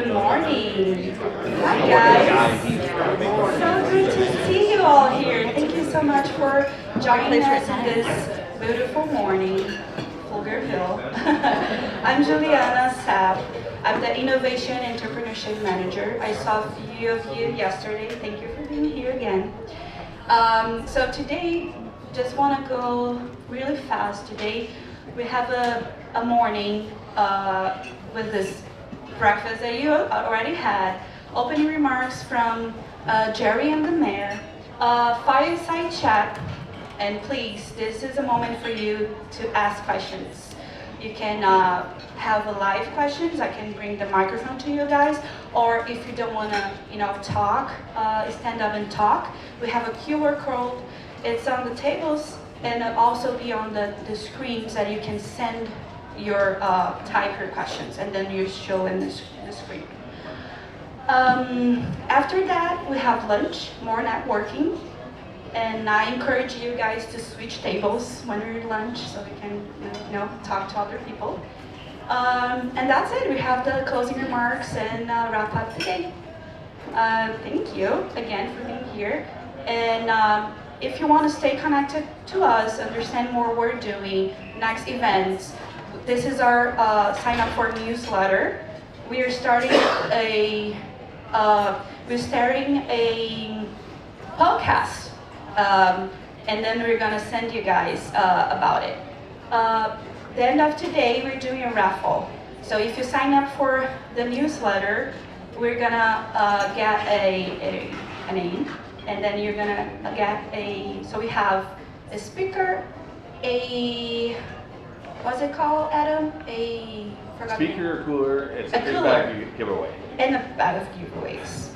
Good morning. Hi guys. So good to see you all here. Thank you so much for joining us in this beautiful morning, Pflugerville. I'm Juliana Sapp. I'm the Innovation Entrepreneurship Manager. I saw a few of you yesterday. Thank you for being here again. So today, just want to go really fast. Today, we have a morning with this breakfast that you already had, opening remarks from Jerry and the mayor, fireside chat, and please, this is a moment for you to ask questions. You can have a live questions. I can bring the microphone to you guys, or if you don't want to, talk, stand up and talk. We have a QR code. It's on the tables and also be on the screens that you can send your type your questions, and then you show in the screen. After that, we have lunch, more networking. And I encourage you guys to switch tables when you're at lunch so we can talk to other people. And that's it. We have the closing remarks and wrap up the day. Thank you again for being here. And if you want to stay connected to us, understand more what we're doing, next events, this is our sign up for newsletter. We are starting a podcast. And then we're gonna send you guys about it. The end of today, we're doing a raffle. So if you sign up for the newsletter, we're gonna get a name, and then you're gonna get so we have a speaker, what's it called, Adam? Speaker, cooler, it's a cooler. bag giveaway. And a bag of giveaways.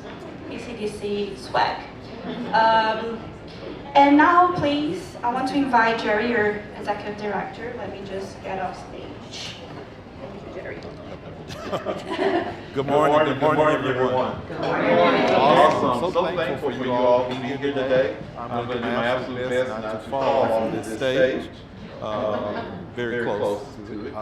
PCDC swag. And now, please, I want to invite Jerry, your executive director. Let me just get off stage. Thank you, Jerry. Good morning, everyone. Good morning. Awesome. So thankful for you all being here today. I'm going to do my absolute best not to fall off this stage. Very close to it.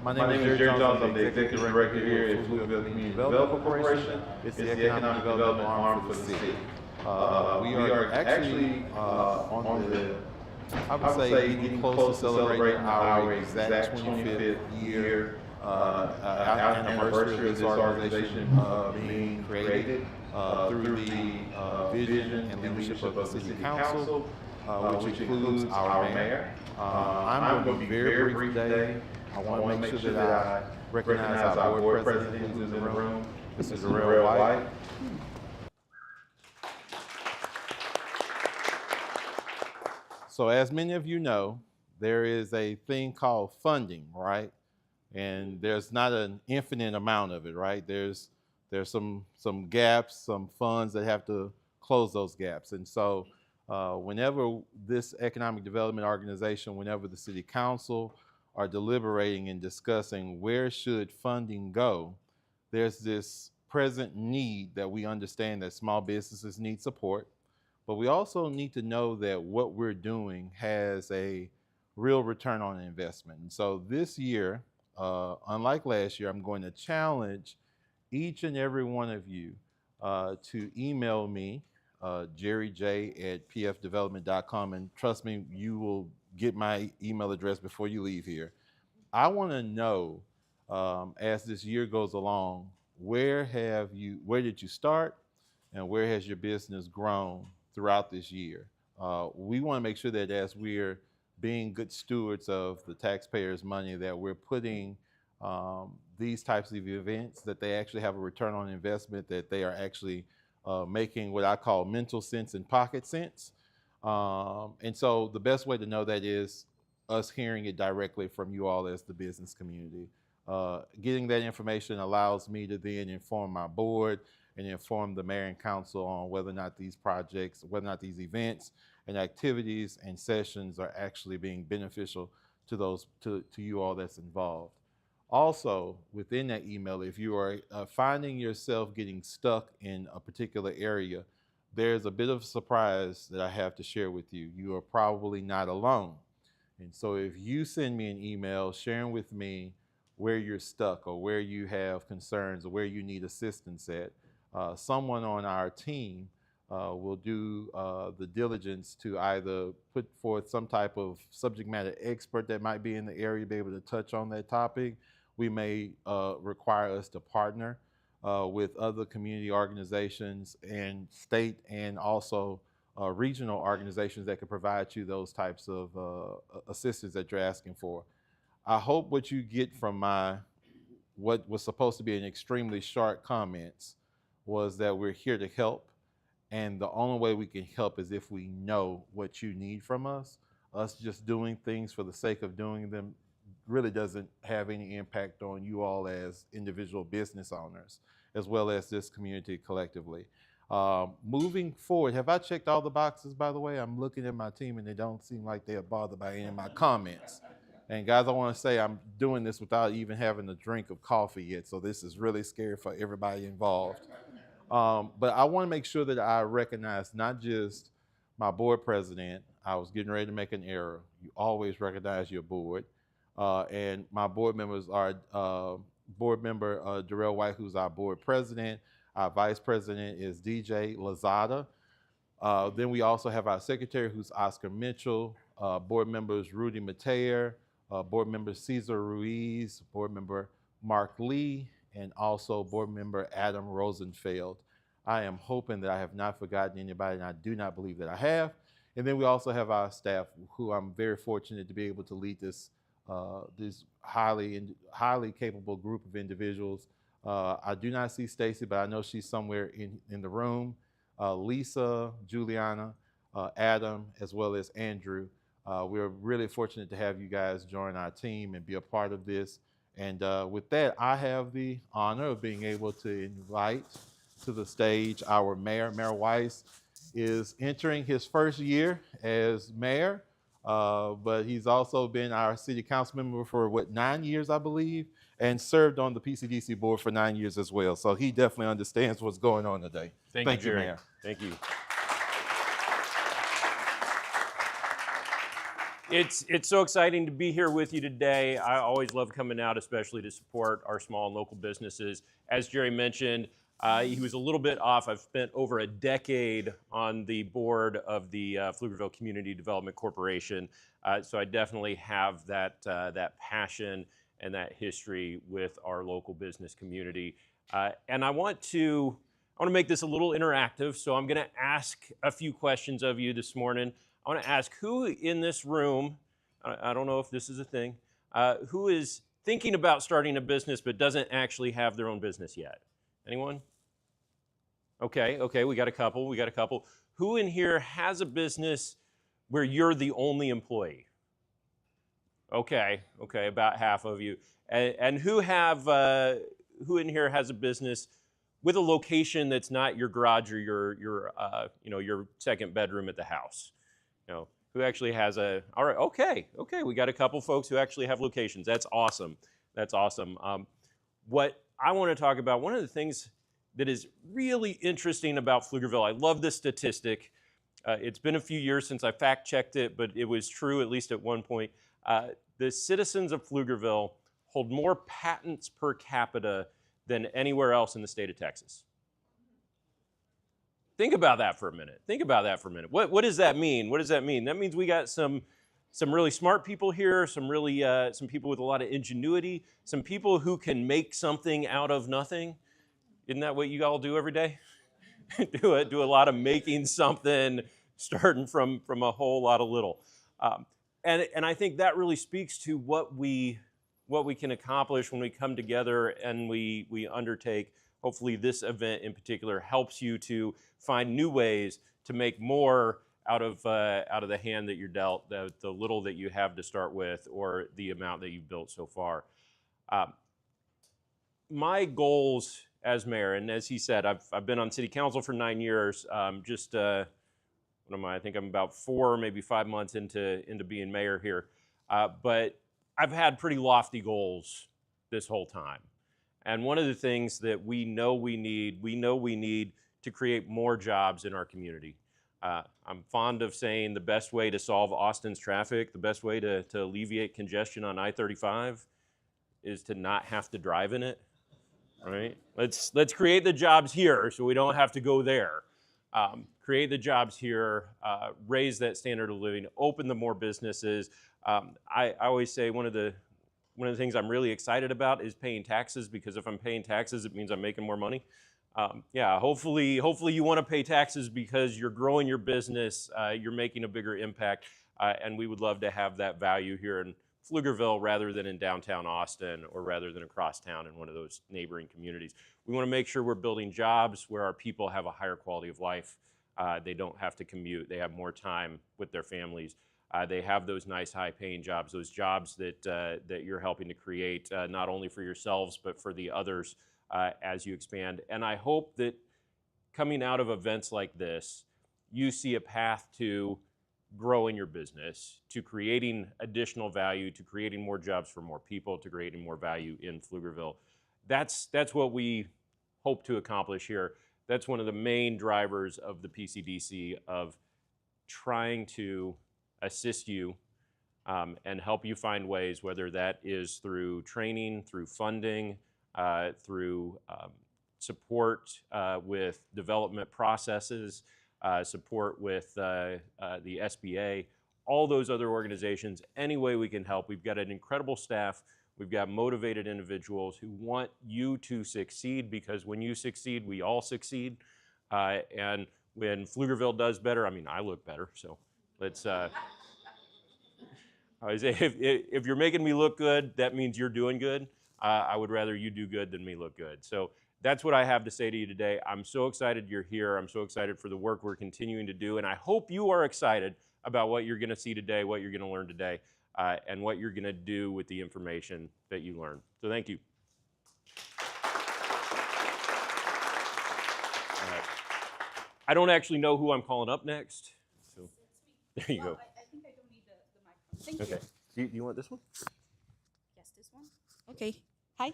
My name is Jerry Jones. I'm the executive director here at Pflugerville Community Development Corporation. It's the economic development arm for the city. We are actually on the, I would say, getting close to celebrating our exact 25th year anniversary of this organization being created through the vision and leadership of the City Council, which includes our mayor. I'm going to be very brief today. I want to make sure that I recognize our board president who's in the room. This is Real White. So as many of you know, there is a thing called funding, right? And there's not an infinite amount of it, right? There's some gaps, some funds that have to close those gaps. And so whenever this economic development organization, whenever the city council are deliberating and discussing where should funding go, there's this present need that we understand that small businesses need support. But we also need to know that what we're doing has a real return on investment. And so this year, unlike last year, I'm going to challenge each and every one of you to email me, jerryj@pfdevelopment.com, and trust me, you will get my email address before you leave here. I want to know, as this year goes along, where did you start, and where has your business grown throughout this year? We want to make sure that as we're being good stewards of the taxpayers' money, that we're putting these types of events, that they actually have a return on investment, that they are actually making what I call mental sense and pocket sense. And so the best way to know that is us hearing it directly from you all as the business community. Getting that information allows me to then inform my board and inform the mayor and council on whether or not these projects, whether or not these events and activities and sessions are actually being beneficial to you all that's involved. Also, within that email, if you are finding yourself getting stuck in a particular area, there's a bit of a surprise that I have to share with you. You are probably not alone. And so if you send me an email sharing with me where you're stuck or where you have concerns or where you need assistance at, someone on our team will do the diligence to either put forth some type of subject matter expert that might be in the area, be able to touch on that topic. We may require us to partner with other community organizations and state and also regional organizations that can provide you those types of assistance that you're asking for. I hope what you get from what was supposed to be an extremely short comments was that we're here to help. And the only way we can help is if we know what you need from us. Us just doing things for the sake of doing them really doesn't have any impact on you all as individual business owners, as well as this community collectively. Moving forward, have I checked all the boxes, by the way? I'm looking at my team and they don't seem like they are bothered by any of my comments. And guys, I want to say I'm doing this without even having a drink of coffee yet, so this is really scary for everybody involved. But I want to make sure that I recognize not just my board president. I was getting ready to make an error. You always recognize your board. And my board members are board member Darrell White, who's our board president. Our vice president is DJ Lazada. Then we also have our secretary, who's Oscar Mitchell. Board members Rudy Mateer, board member Cesar Ruiz, board member Mark Lee, and also board member Adam Rosenfeld. I am hoping that I have not forgotten anybody, and I do not believe that I have. And then we also have our staff, who I'm very fortunate to be able to lead this highly capable group of individuals. I do not see Stacy, but I know she's somewhere in the room. Lisa, Juliana, Adam, as well as Andrew. We're really fortunate to have you guys join our team and be a part of this. And with that, I have the honor of being able to invite to the stage our mayor. Mayor Weiss is entering his first year as mayor, but he's also been our city council member for 9 years, I believe, and served on the PCDC board for 9 years as well. So he definitely understands what's going on today. Thank you, Mayor. Thank you. It's so exciting to be here with you today. I always love coming out, especially to support our small and local businesses. As Jerry mentioned, he was a little bit off. I've spent over a decade on the board of the Pflugerville Community Development Corporation, so I definitely have that passion and that history with our local business community. And I want to make this a little interactive, so I'm going to ask a few questions of you this morning. I want to ask who in this room, I don't know if this is a thing, who is thinking about starting a business but doesn't actually have their own business yet? Anyone? Okay, we got a couple. Who in here has a business where you're the only employee? Okay, about half of you. And who in here has a business with a location that's not your garage or your second bedroom at the house? Who actually has all right, okay, we got a couple folks who actually have locations. That's awesome. What I want to talk about, one of the things that is really interesting about Pflugerville, I love this statistic. It's been a few years since I fact-checked it, but it was true at least at one point. The citizens of Pflugerville hold more patents per capita than anywhere else in the state of Texas. Think about that for a minute. What does that mean? That means we got some really smart people here, some people with a lot of ingenuity, some people who can make something out of nothing. Isn't that what you all do every day? do a lot of making something, starting from a whole lot of little. And I think that really speaks to what we can accomplish when we come together and we undertake. Hopefully this event in particular helps you to find new ways to make more out of the hand that you're dealt, the little that you have to start with, or the amount that you've built so far. My goals as mayor, and as he said, I've been on city council for 9 years. What am I? I think I'm about 4, maybe 5 months into being mayor here. But I've had pretty lofty goals this whole time. And one of the things that we know we need to create more jobs in our community. I'm fond of saying the best way to solve Austin's traffic, the best way to alleviate congestion on I-35 is to not have to drive in it, right? Let's create the jobs here so we don't have to go there. Create the jobs here, raise that standard of living, open the more businesses. I always say one of the things I'm really excited about is paying taxes, because if I'm paying taxes, it means I'm making more money. Yeah, hopefully you want to pay taxes because you're growing your business, you're making a bigger impact, and we would love to have that value here in Pflugerville rather than in downtown Austin, or rather than across town in one of those neighboring communities. We want to make sure we're building jobs where our people have a higher quality of life. They don't have to commute. They have more time with their families. They have those nice high-paying jobs, those jobs that you're helping to create, not only for yourselves, but for the others as you expand. And I hope that coming out of events like this, you see a path to growing your business, to creating additional value, to creating more jobs for more people, to creating more value in Pflugerville. That's what we hope to accomplish here. That's one of the main drivers of the PCDC, of trying to assist you and help you find ways, whether that is through training, through funding, through support with development processes, support with the SBA, all those other organizations. Any way we can help. We've got an incredible staff. We've got motivated individuals who want you to succeed, because when you succeed, we all succeed. And when Pflugerville does better, I mean, I look better. So let's, I always say, if you're making me look good, that means you're doing good. I would rather you do good than me look good. So that's what I have to say to you today. I'm so excited you're here. I'm so excited for the work we're continuing to do. And I hope you are excited about what you're going to see today, what you're going to learn today, and what you're going to do with the information that you learn. So thank you. I don't actually know who I'm calling up next. So there you go. I think I don't need the microphone. Thank Okay. Do you want this one? Yes, this one. Okay. Hi.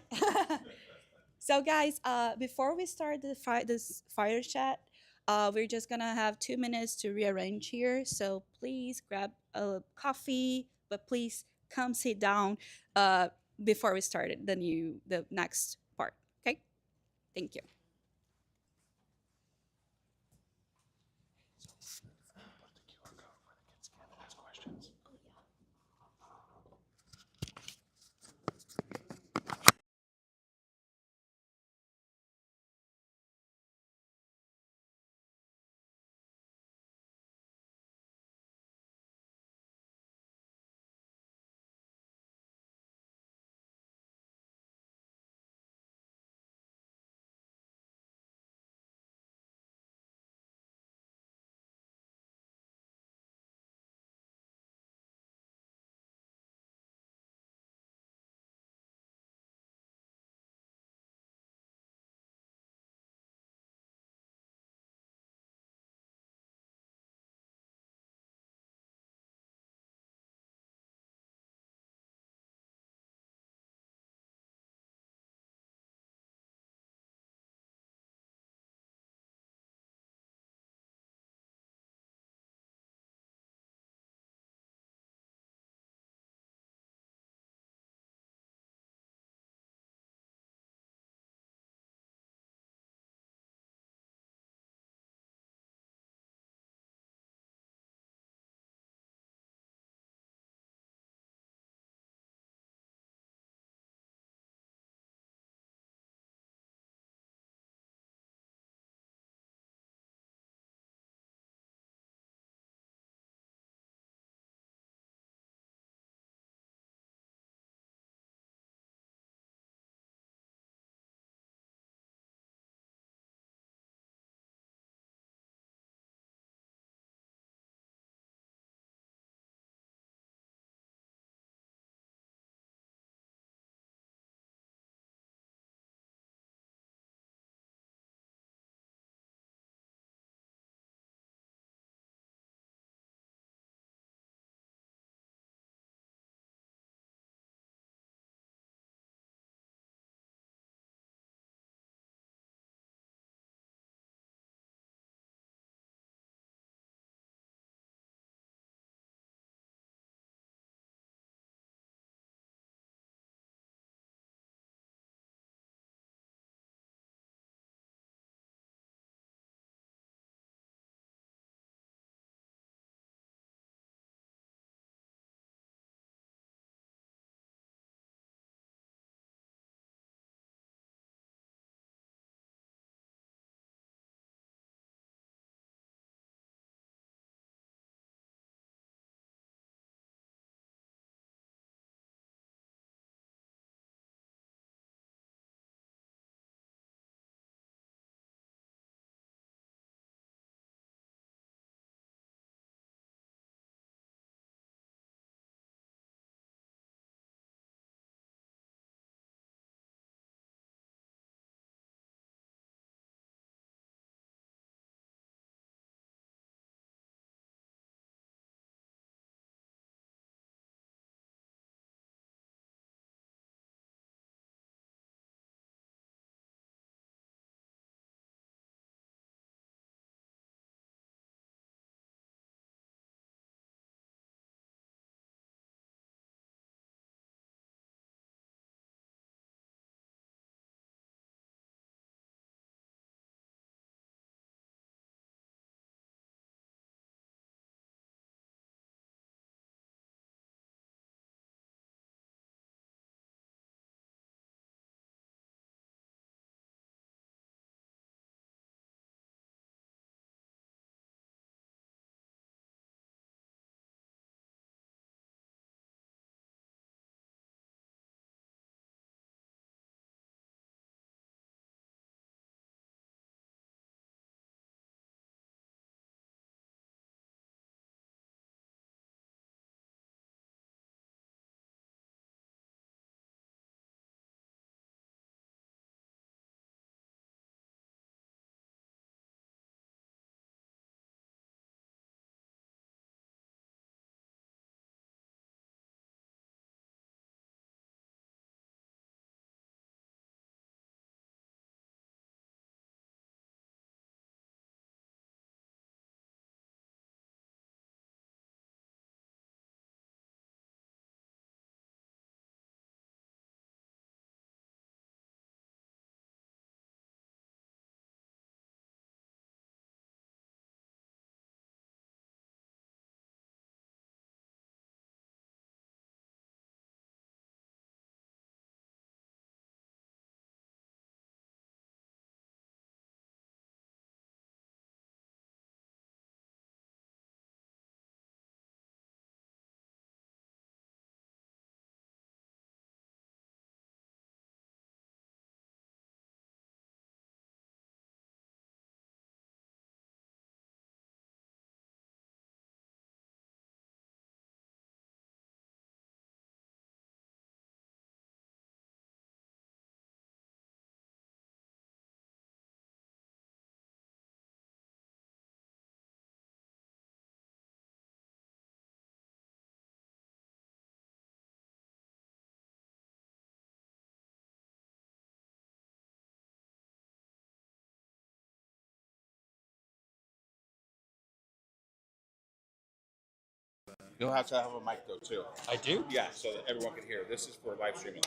So guys, before we start this fire chat, we're just gonna have 2 minutes to rearrange here. So please grab a coffee, but please come sit down before we start the next part. Okay. Thank you. You'll have to have a mic though too. I do? Yeah, so that everyone can hear. This is for live streaming.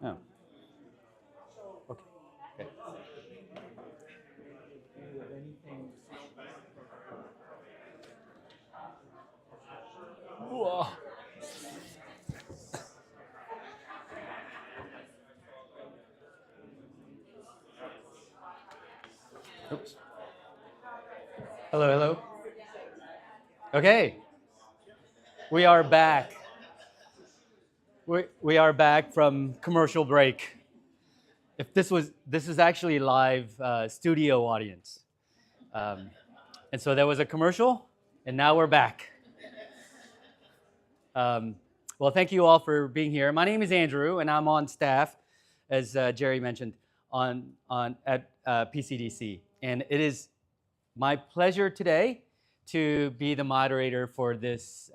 Oh. Okay. Okay. Whoa. Oops. Hello, hello. Okay. We are back. We are back from commercial break. If this is actually live studio audience. And so there was a commercial, and now we're back. Well, thank you all for being here. My name is Andrew, and I'm on staff, as Jerry mentioned, at PCDC. And it is my pleasure today to be the moderator for this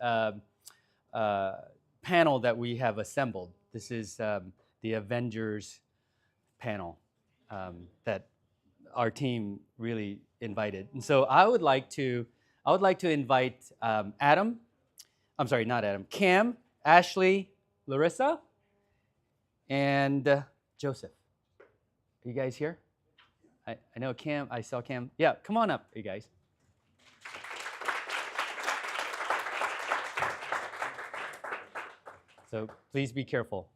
panel that we have assembled. This is the Avengers panel that our team really invited. And so I would like to invite Cam, Ashley, Larissa, and Joseph. Are you guys here? I know Cam, I saw Cam. Yeah, come on up, you guys. So please be careful.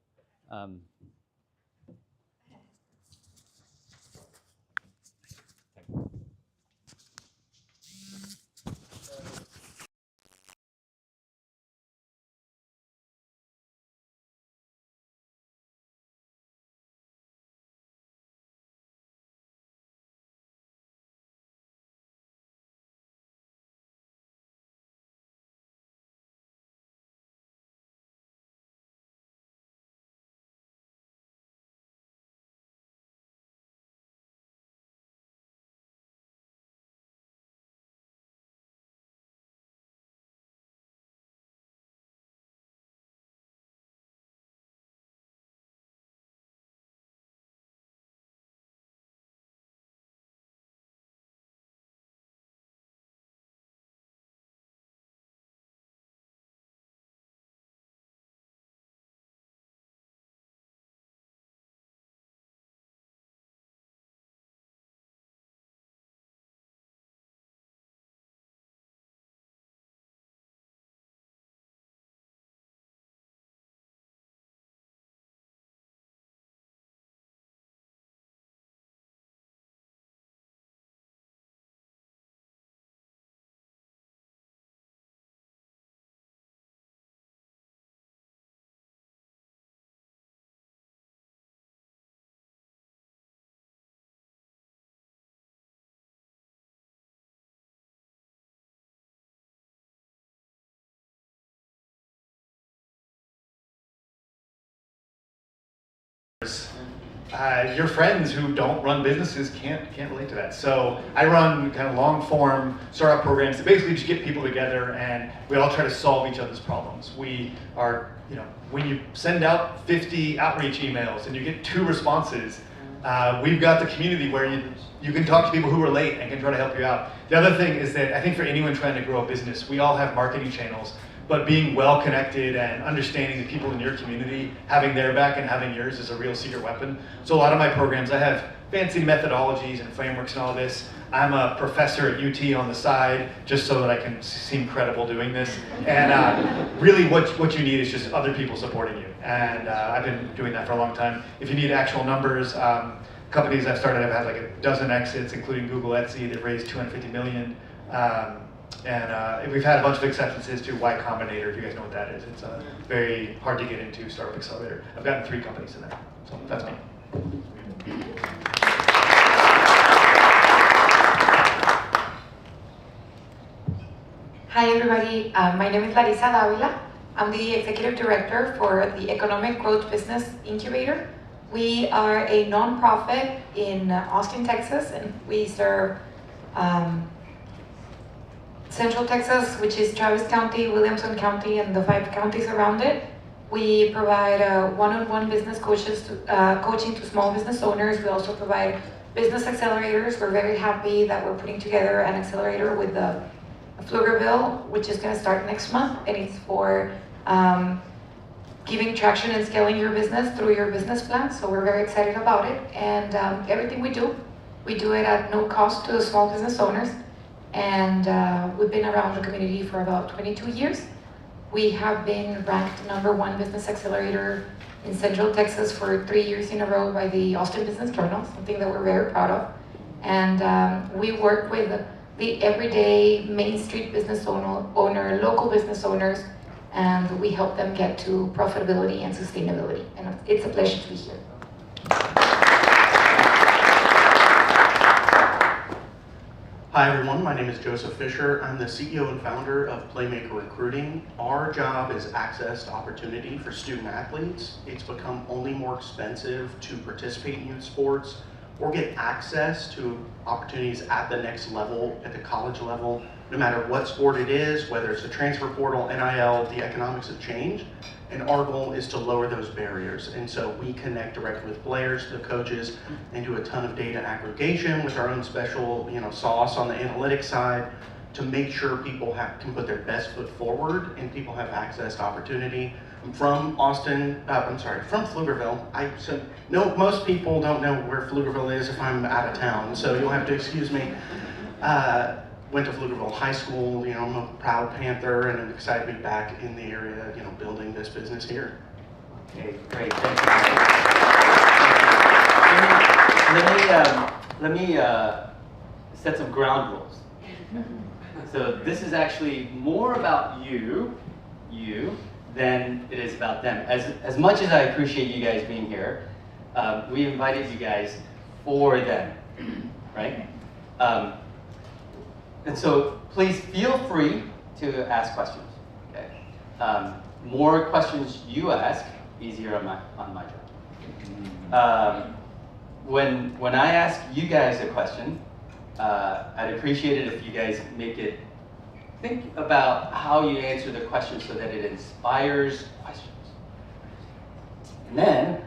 Your friends who don't run businesses can't relate to that. So I run kind of long form startup programs that basically just get people together and we all try to solve each other's problems. We are, when you send out 50 outreach emails and you get 2 responses, we've got the community where you can talk to people who relate and can try to help you out. The other thing is that I think for anyone trying to grow a business, we all have marketing channels. But being well connected and understanding the people in your community, having their back and having yours is a real secret weapon. So a lot of my programs, I have fancy methodologies and frameworks and all this. I'm a professor at UT on the side, just so that I can seem credible doing this. And really what you need is just other people supporting you. And I've been doing that for a long time. If you need actual numbers, companies I've started have had like a dozen exits, including Google, Etsy. They've raised $250 million. And we've had a bunch of acceptances to Y Combinator, if you guys know what that is. It's a very hard to get into startup accelerator. I've gotten 3 companies in there, so that's me. Hi everybody, my name is Larissa Davila. I'm the Executive Director for the Economic Growth Business Incubator. We are a nonprofit in Austin, Texas, and we serve Central Texas, which is Travis County, Williamson County, and the 5 counties around it. We provide one-on-one business coaching to small business owners. We also provide business accelerators. We're very happy that we're putting together an accelerator with the Pflugerville, which is going to start next month, and it's for giving traction and scaling your business through your business plan. So we're very excited about it, and everything we do it at no cost to small business owners. And we've been around the community for about 22 years. We have been ranked #1 business accelerator in Central Texas for 3 years in a row by the Austin Business Journal, something that we're very proud of. And we work with the everyday Main Street business owner, local business owners, and we help them get to profitability and sustainability. And it's a pleasure to be here. Hi everyone, my name is Joseph Fisher. I'm the CEO and founder of Playmaker Recruiting. Our job is access to opportunity for student athletes. It's become only more expensive to participate in youth sports or get access to opportunities at the next level, at the college level, no matter what sport it is, whether it's the transfer portal, NIL, the economics have changed. And our goal is to lower those barriers. And so we connect directly with players, the coaches, and do a ton of data aggregation with our own special sauce on the analytics side to make sure people can put their best foot forward and people have access to opportunity. I'm from from Pflugerville. Most people don't know where Pflugerville is if I'm out of town, so you'll have to excuse me. Went to Pflugerville High School, I'm a proud Panther, and I'm excited to be back in the area, building this business here. Okay, great, thank you. Let me set some ground rules. So this is actually more about you, than it is about them. As much as I appreciate you guys being here, we invited you guys for them, right? And so please feel free to ask questions. Okay. More questions you ask, easier on my job. When I ask you guys a question, I'd appreciate it if you guys think about how you answer the question so that it inspires questions. And then,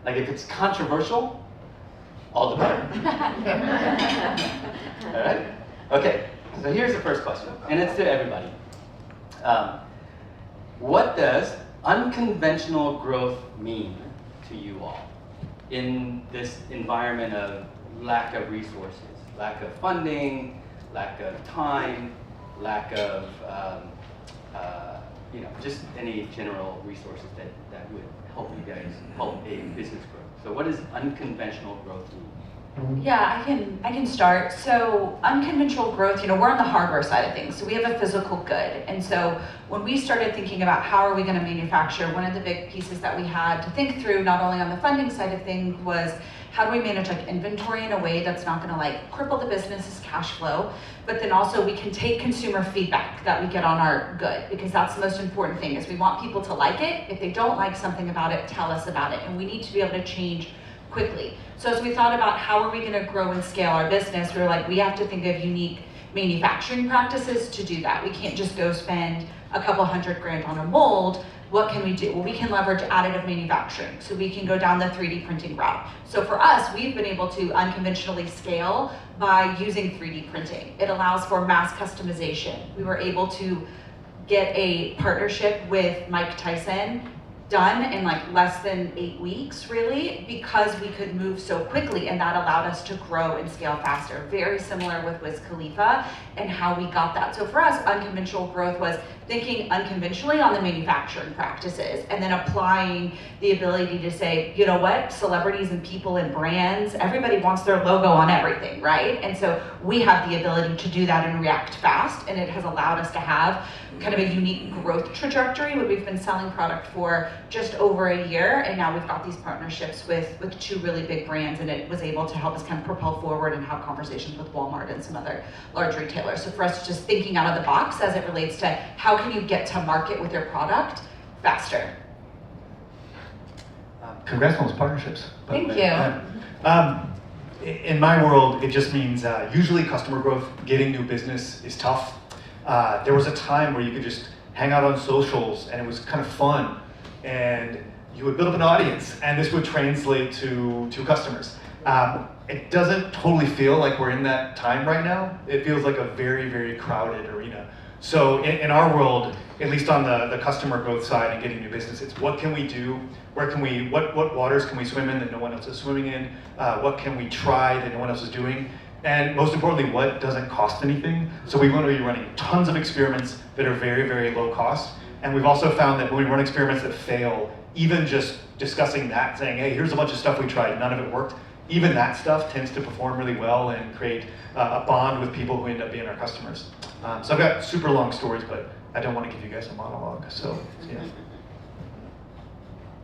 if it's controversial, all the better. All right? Okay, so here's the first question, and it's to everybody. What does unconventional growth mean to you all in this environment of lack of resources, lack of funding, lack of time, lack of just any general resources that would help you guys help a business grow? So what does unconventional growth mean? Yeah, I can start. So unconventional growth, we're on the hardware side of things. So we have a physical good. And so when we started thinking about how are we going to manufacture, one of the big pieces that we had to think through, not only on the funding side of things, was how do we manage inventory in a way that's not going to cripple the business's cash flow, but then also we can take consumer feedback that we get on our good, because that's the most important thing is we want people to like it. If they don't like something about it, tell us about it. And we need to be able to change quickly. So as we thought about how are we going to grow and scale our business, we were we have to think of unique manufacturing practices to do that. We can't just go spend a couple $100,000 on a mold. What can we do? Well, we can leverage additive manufacturing. So we can go down the 3D printing route. So for us, we've been able to unconventionally scale by using 3D printing. It allows for mass customization. We were able to get a partnership with Mike Tyson done in less than 8 weeks, really, because we could move so quickly, and that allowed us to grow and scale faster. Very similar with Wiz Khalifa and how we got that. So for us, unconventional growth was thinking unconventionally on the manufacturing practices and then applying the ability to say, you know what, celebrities and people and brands, everybody wants their logo on everything, right? And so we have the ability to do that and react fast, and it has allowed us to have kind of a unique growth trajectory where we've been selling product for just over a year, and now we've got these partnerships with 2 really big brands, and it was able to help us kind of propel forward and have conversations with Walmart and some other large retailers. So for us, just thinking out of the box as it relates to how can you get to market with your product faster. Congrats on those partnerships. Thank you. In my world, it just means usually customer growth, getting new business is tough. There was a time where you could just hang out on socials and it was kind of fun, and you would build up an audience and this would translate to customers. it doesn't totally feel like we're in that time right now. It feels like a very, very crowded arena. So in our world, at least on the customer growth side and getting new business, it's what can we do? Where can we, what waters can we swim in that no one else is swimming in? What can we try that no one else is doing? And most importantly, what doesn't cost anything? So we want to be running tons of experiments that are very, very low cost. And we've also found that when we run experiments that fail, even just discussing that, saying, hey, here's a bunch of stuff we tried, none of it worked, even that stuff tends to perform really well and create a bond with people who end up being our customers. So I've got super long stories, but I don't want to give you guys a monologue, so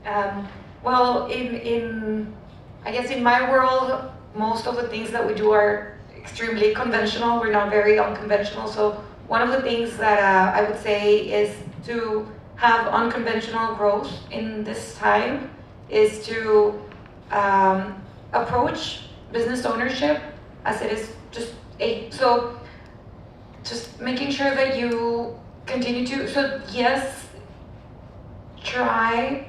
yeah. Well, I guess in my world, most of the things that we do are extremely conventional. We're not very unconventional. So one of the things that I would say is to have unconventional growth in this time is to approach business ownership as it is just making sure that you continue to, so yes, try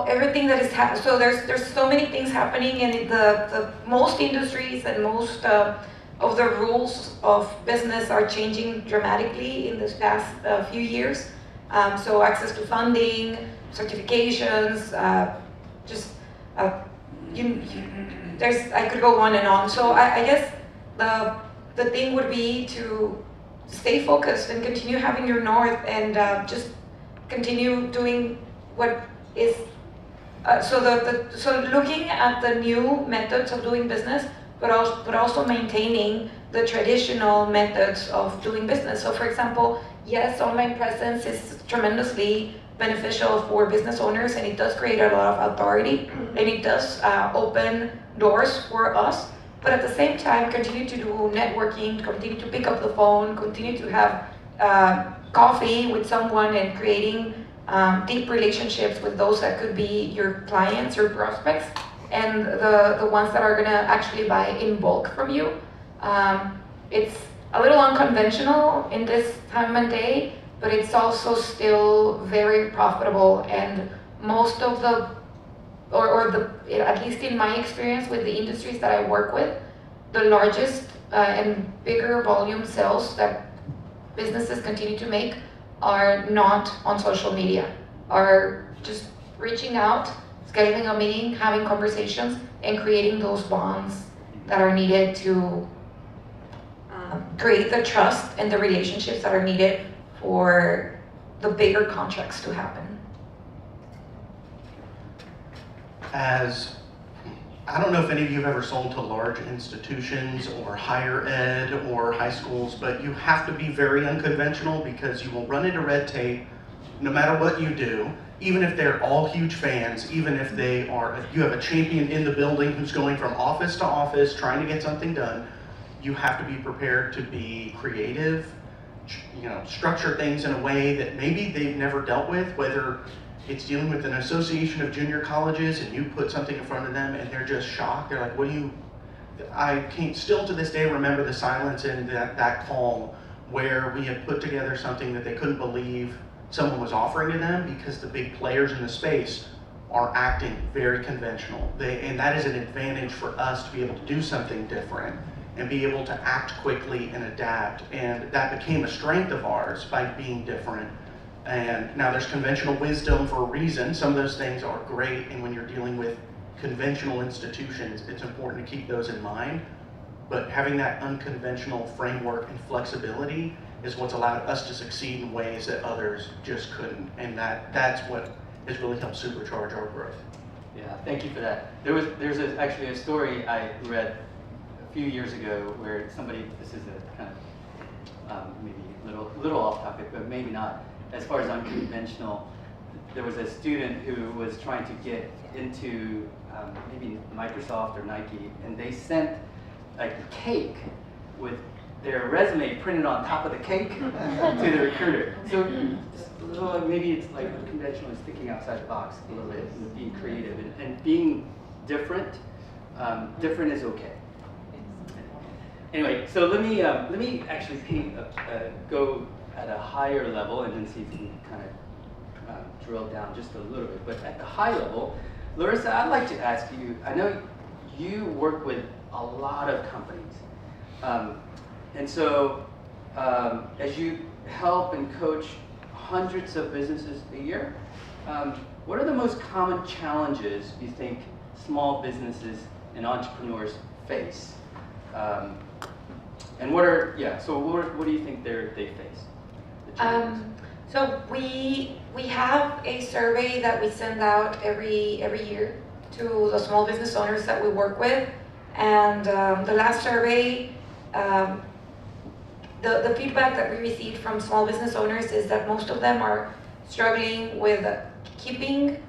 everything that is happening. So there's so many things happening in the most industries, and most of the rules of business are changing dramatically in this past few years. So access to funding, certifications, I could go on and on. So I guess the thing would be to stay focused and continue having your north, and just continue doing what is, so looking at the new methods of doing business, but also maintaining the traditional methods of doing business. So for example, yes, online presence is tremendously beneficial for business owners, and it does create a lot of authority, and it does open doors for us. But at the same time, continue to do networking, continue to pick up the phone, continue to have coffee with someone, and creating deep relationships with those that could be your clients or prospects, and the ones that are gonna actually buy in bulk from you. It's a little unconventional in this time and day, but it's also still very profitable, and most of at least in my experience with the industries that I work with, the largest and bigger volume sales that businesses continue to make are not on social media, are just reaching out, scheduling a meeting, having conversations, and creating those bonds that are needed to create the trust and the relationships that are needed for the bigger contracts to happen. I don't know if any of you have ever sold to large institutions or higher ed or high schools, but you have to be very unconventional, because you will run into red tape no matter what you do, even if they're all huge fans, even if you have a champion in the building who's going from office to office trying to get something done. You have to be prepared to be creative, structure things in a way that maybe they've never dealt with, whether it's dealing with an association of junior colleges and you put something in front of them and they're just shocked. They're like, I can't still to this day remember the silence in that call where we had put together something that they couldn't believe someone was offering to them, because the big players in the space are acting very conventional. And that is an advantage for us to be able to do something different and be able to act quickly and adapt. And that became a strength of ours by being different. And now there's conventional wisdom for a reason. Some of those things are great, and when you're dealing with conventional institutions, it's important to keep those in mind. But having that unconventional framework and flexibility is what's allowed us to succeed in ways that others just couldn't. And that's what has really helped supercharge our growth. Yeah, thank you for that. There's actually a story I read a few years ago where this is a kind of maybe little off topic, but maybe not. As far as unconventional, there was a student who was trying to get into maybe Microsoft or Nike, and they sent a cake with their resume printed on top of the cake to the recruiter. So maybe it's like unconventional is thinking outside the box a little bit, and being creative and being different. Different is okay. Anyway, so let me actually go at a higher level and then see if we can kind of drill down just a little bit. But at the high level, Larissa, I'd like to ask you, I know you work with a lot of companies. And so as you help and coach hundreds of businesses a year, what are the most common challenges you think small businesses and entrepreneurs face? And what do you think they face? The challenges? So we have a survey that we send out every year to the small business owners that we work with, and the last survey, the feedback that we received from small business owners is that most of them are struggling with keeping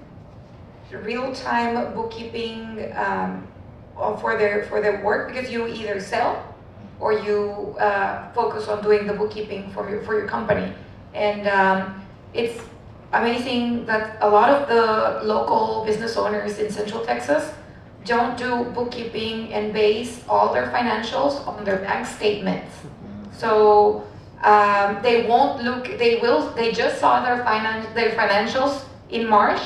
real-time bookkeeping for their work, because you either sell or you focus on doing the bookkeeping for your company. And it's amazing that a lot of the local business owners in Central Texas don't do bookkeeping and base all their financials on their bank statements. So they won't look, they just saw their financials in March,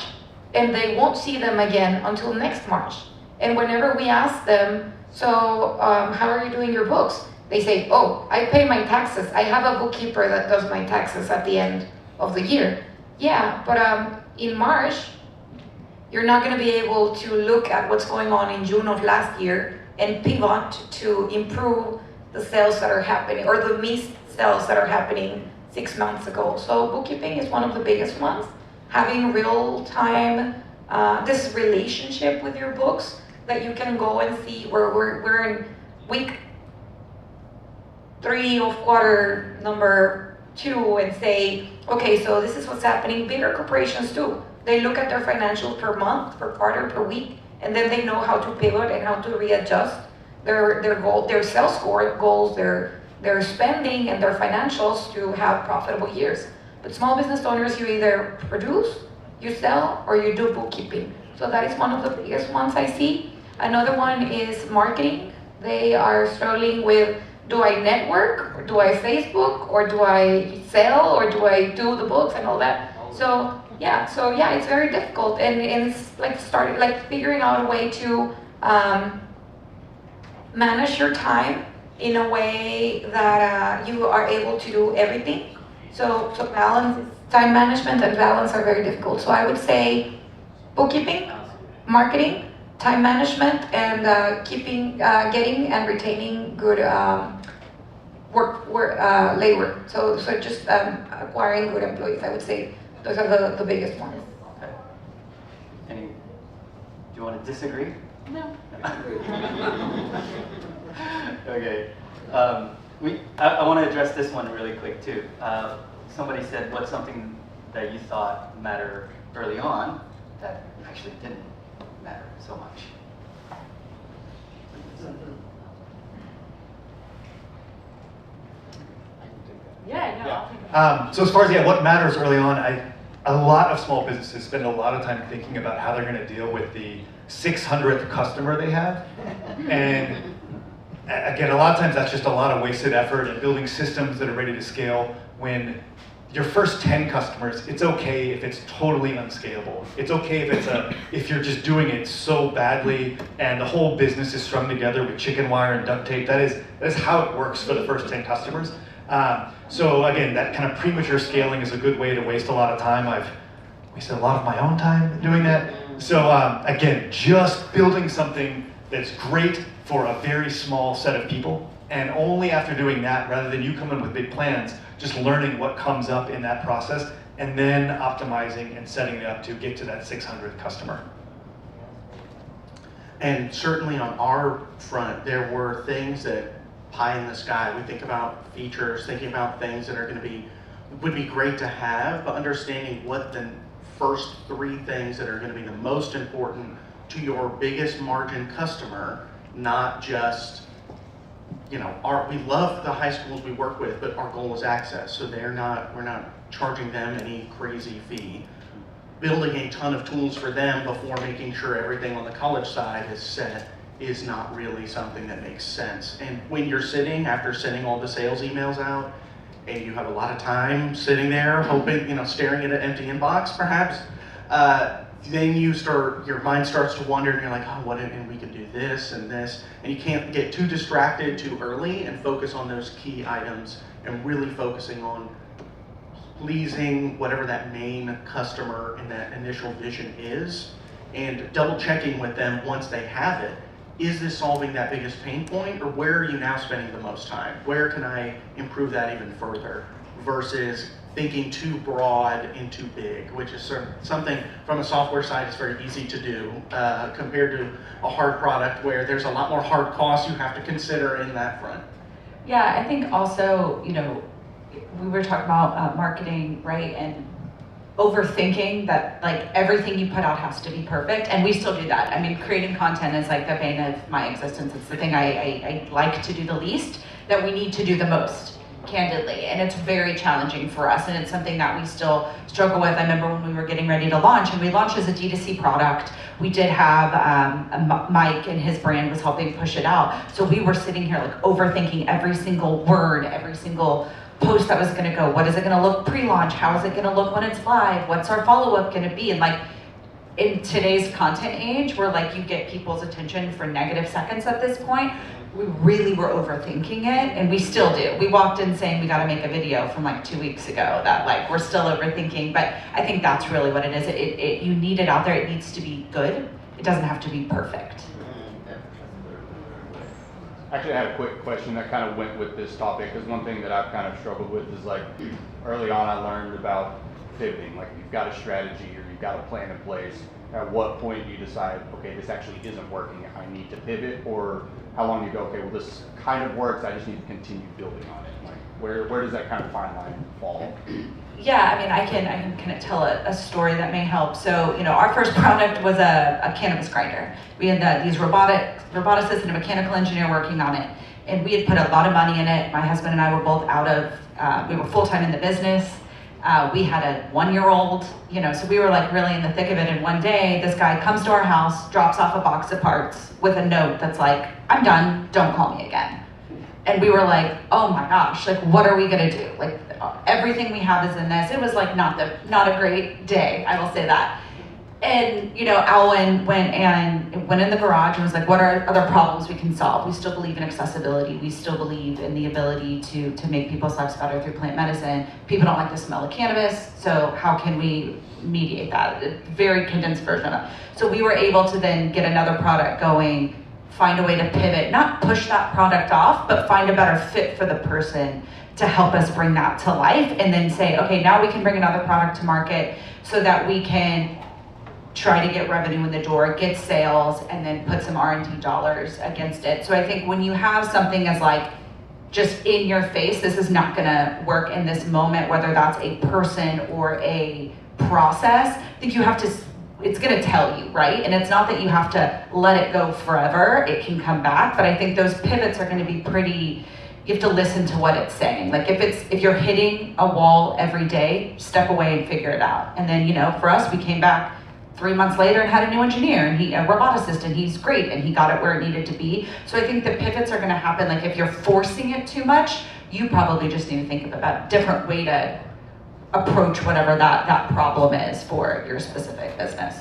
and they won't see them again until next March. And whenever we ask them, so how are you doing your books? They say, oh, I pay my taxes. I have a bookkeeper that does my taxes at the end of the year. Yeah, but in March, you're not going to be able to look at what's going on in June of last year and pivot to improve the sales that are happening, or the missed sales that are happening 6 months ago. So bookkeeping is one of the biggest ones. Having real-time, this relationship with your books that you can go and see where we're in week 3 of quarter number 2 and say, okay, so this is what's happening. Bigger corporations too. They look at their financials per month, per quarter, per week, and then they know how to pivot and how to readjust their goal, their sales score goals, their spending and their financials to have profitable years. But small business owners, you either produce, you sell, or you do bookkeeping. So that is one of the biggest ones I see. Another one is marketing. They are struggling with, do I network, or do I Facebook, or do I sell, or do I do the books and all that? So yeah, it's very difficult, and it's like figuring out a way to manage your time in a way that you are able to do everything. So balance, time management and balance are very difficult. So I would say bookkeeping, marketing, time management, and getting and retaining good labor. So just acquiring good employees. I would say those are the biggest ones. Okay. Do you want to disagree? No. Okay. I want to address this one really quick too. Somebody said, what's something that you thought mattered early on that actually didn't matter so much? So as far as what matters early on, a lot of small businesses spend a lot of time thinking about how they're going to deal with the 600th customer they have. And again, a lot of times that's just a lot of wasted effort and building systems that are ready to scale. When your first 10 customers, it's okay if it's totally unscalable. It's okay if you're just doing it so badly and the whole business is strung together with chicken wire and duct tape. That is how it works for the first 10 customers. So again, that kind of premature scaling is a good way to waste a lot of time. I've wasted a lot of my own time doing that. So again, just building something that's great for a very small set of people, and only after doing that, rather than you come in with big plans, just learning what comes up in that process, and then optimizing and setting it up to get to that 600th customer. And certainly on our front, there were things that pie in the sky. We think about features, thinking about things that are going to would be great to have, but understanding what the first 3 things that are going to be the most important to your biggest margin customer, not just, we love the high schools we work with, but our goal is access. So we're not charging them any crazy fee. Building a ton of tools for them before making sure everything on the college side is set is not really something that makes sense. And when you're sitting, after sending all the sales emails out, and you have a lot of time sitting there hoping, staring at an empty inbox perhaps, then your mind starts to wander, and you're like, oh, and we could do this and this, and you can't get too distracted too early and focus on those key items and really focusing on pleasing whatever that main customer and that initial vision is, and double checking with them once they have it. Is this solving that biggest pain point, or where are you now spending the most time? Where can I improve that even further? Versus thinking too broad and too big, which is something from a software side is very easy to do compared to a hard product where there's a lot more hard costs you have to consider in that front. Yeah, I think also, we were talking about marketing, right? And overthinking that like everything you put out has to be perfect, and we still do that. I mean, creating content is like the bane of my existence. It's the thing I like to do the least, that we need to do the most, candidly, and it's very challenging for us, and it's something that we still struggle with. I remember when we were getting ready to launch, and we launched as a D2C product, we did have Mike and his brand was helping push it out, so we were sitting here like overthinking every single word, every single post that was going to go. What is it going to look pre-launch? How is it going to look when it's live? What's our follow-up going to be? And like in today's content age, where like you get people's attention for negative seconds at this point, we really were overthinking it, and we still do. We walked in saying we got to make a video from like 2 weeks ago that like we're still overthinking, but I think that's really what it is. You need it out there. It needs to be good. It doesn't have to be perfect. Actually, I had a quick question that kind of went with this topic, because one thing that I've kind of struggled with is like early on I learned about pivoting. Like you've got a strategy or you've got a plan in place. At what point do you decide, okay, this actually isn't working, I need to pivot? Or how long do you go, okay, well this kind of works, I just need to continue building on it? Like where does that kind of fine line fall? Yeah, I mean, I can kind of tell a story that may help. So, our first product was a cannabis grinder. We had these roboticist and a mechanical engineer working on it, and we had put a lot of money in it. My husband and I were both we were full-time in the business. We had a 1-year-old, so we were like really in the thick of it. And one day, this guy comes to our house, drops off a box of parts with a note that's like, "I'm done, don't call me again." And we were like, oh my gosh, like what are we gonna do? Like everything we have is in this. It was like not a great day, I will say that. And Alwyn went in the garage and was like, what are other problems we can solve? We still believe in accessibility. We still believe in the ability to make people's lives better through plant medicine. People don't like the smell of cannabis, so how can we mediate that? A very condensed version of it. So we were able to then get another product going, find a way to pivot, not push that product off, but find a better fit for the person to help us bring that to life, and then say, okay, now we can bring another product to market so that we can try to get revenue in the door, get sales, and then put some R&D dollars against it. So I think when you have something as like just in your face, this is not gonna work in this moment, whether that's a person or a process, I think you have to, it's gonna tell you, right? And it's not that you have to let it go forever, it can come back, but I think those pivots are gonna be pretty, you have to listen to what it's saying. Like if you're hitting a wall every day, step away and figure it out. And then, for us, we came back 3 months later and had a new engineer, and a roboticist, and he's great, and he got it where it needed to be. So I think the pivots are gonna happen. Like if you're forcing it too much, you probably just need to think about a different way to approach whatever that problem is for your specific business.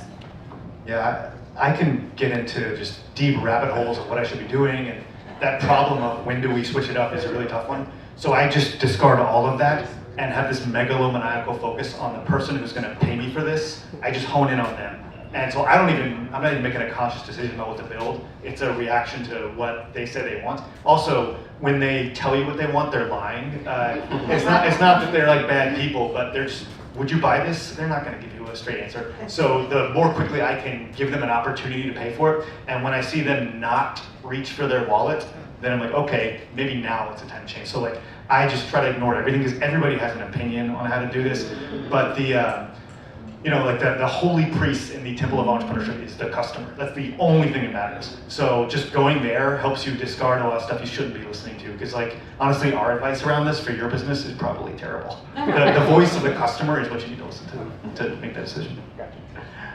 Yeah, I can get into just deep rabbit holes of what I should be doing, and that problem of when do we switch it up is a really tough one. So I just discard all of that and have this megalomaniacal focus on the person who's gonna pay me for this. I just hone in on them. And so I'm not even making a conscious decision about what to build. It's a reaction to what they say they want. Also, when they tell you what they want, they're lying. It's not that they're like bad people, but they're just, would you buy this? They're not gonna give you a straight answer. So the more quickly I can give them an opportunity to pay for it, and when I see them not reach for their wallet, then I'm like, okay, maybe now it's a time to change. So like, I just try to ignore everything because everybody has an opinion on how to do this. But the holy priest in the temple of entrepreneurship is the customer. That's the only thing that matters. So just going there helps you discard a lot of stuff you shouldn't be listening to. Because like, honestly, our advice around this for your business is probably terrible. The voice of the customer is what you need to listen to make that decision. Gotcha.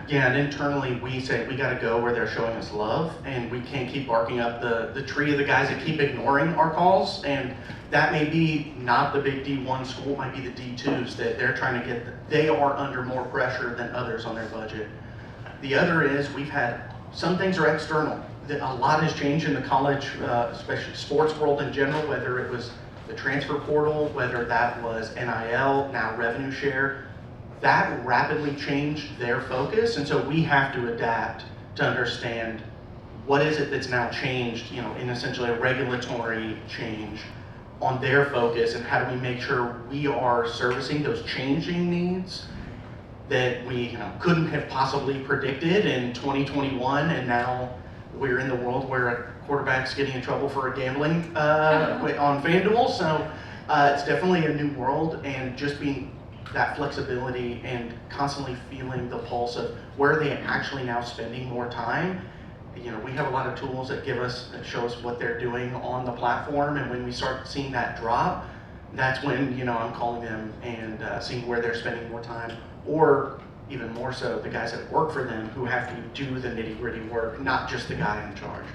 Yeah, and internally we say we gotta go where they're showing us love, and we can't keep barking up the tree of the guys that keep ignoring our calls. And that may be not the big D1 school, it might be the D2s that they're trying to get, they are under more pressure than others on their budget. The other is we've had, some things are external. A lot has changed in the college, especially sports world in general, whether it was the transfer portal, whether that was NIL, now revenue share. That rapidly changed their focus, and so we have to adapt to understand what is it that's now changed, you know, in essentially a regulatory change on their focus, and how do we make sure we are servicing those changing needs that we, you know, couldn't have possibly predicted in 2021, and now we're in the world where a quarterback's getting in trouble for gambling on FanDuel. So it's definitely a new world, and just being that flexibility and constantly feeling the pulse of where are they actually now spending more time. You know, we have a lot of tools that show us what they're doing on the platform, and when we start seeing that drop, that's when, you know, I'm calling them and seeing where they're spending more time, or even more so, the guys that work for them who have to do the nitty-gritty work, not just the guy in charge.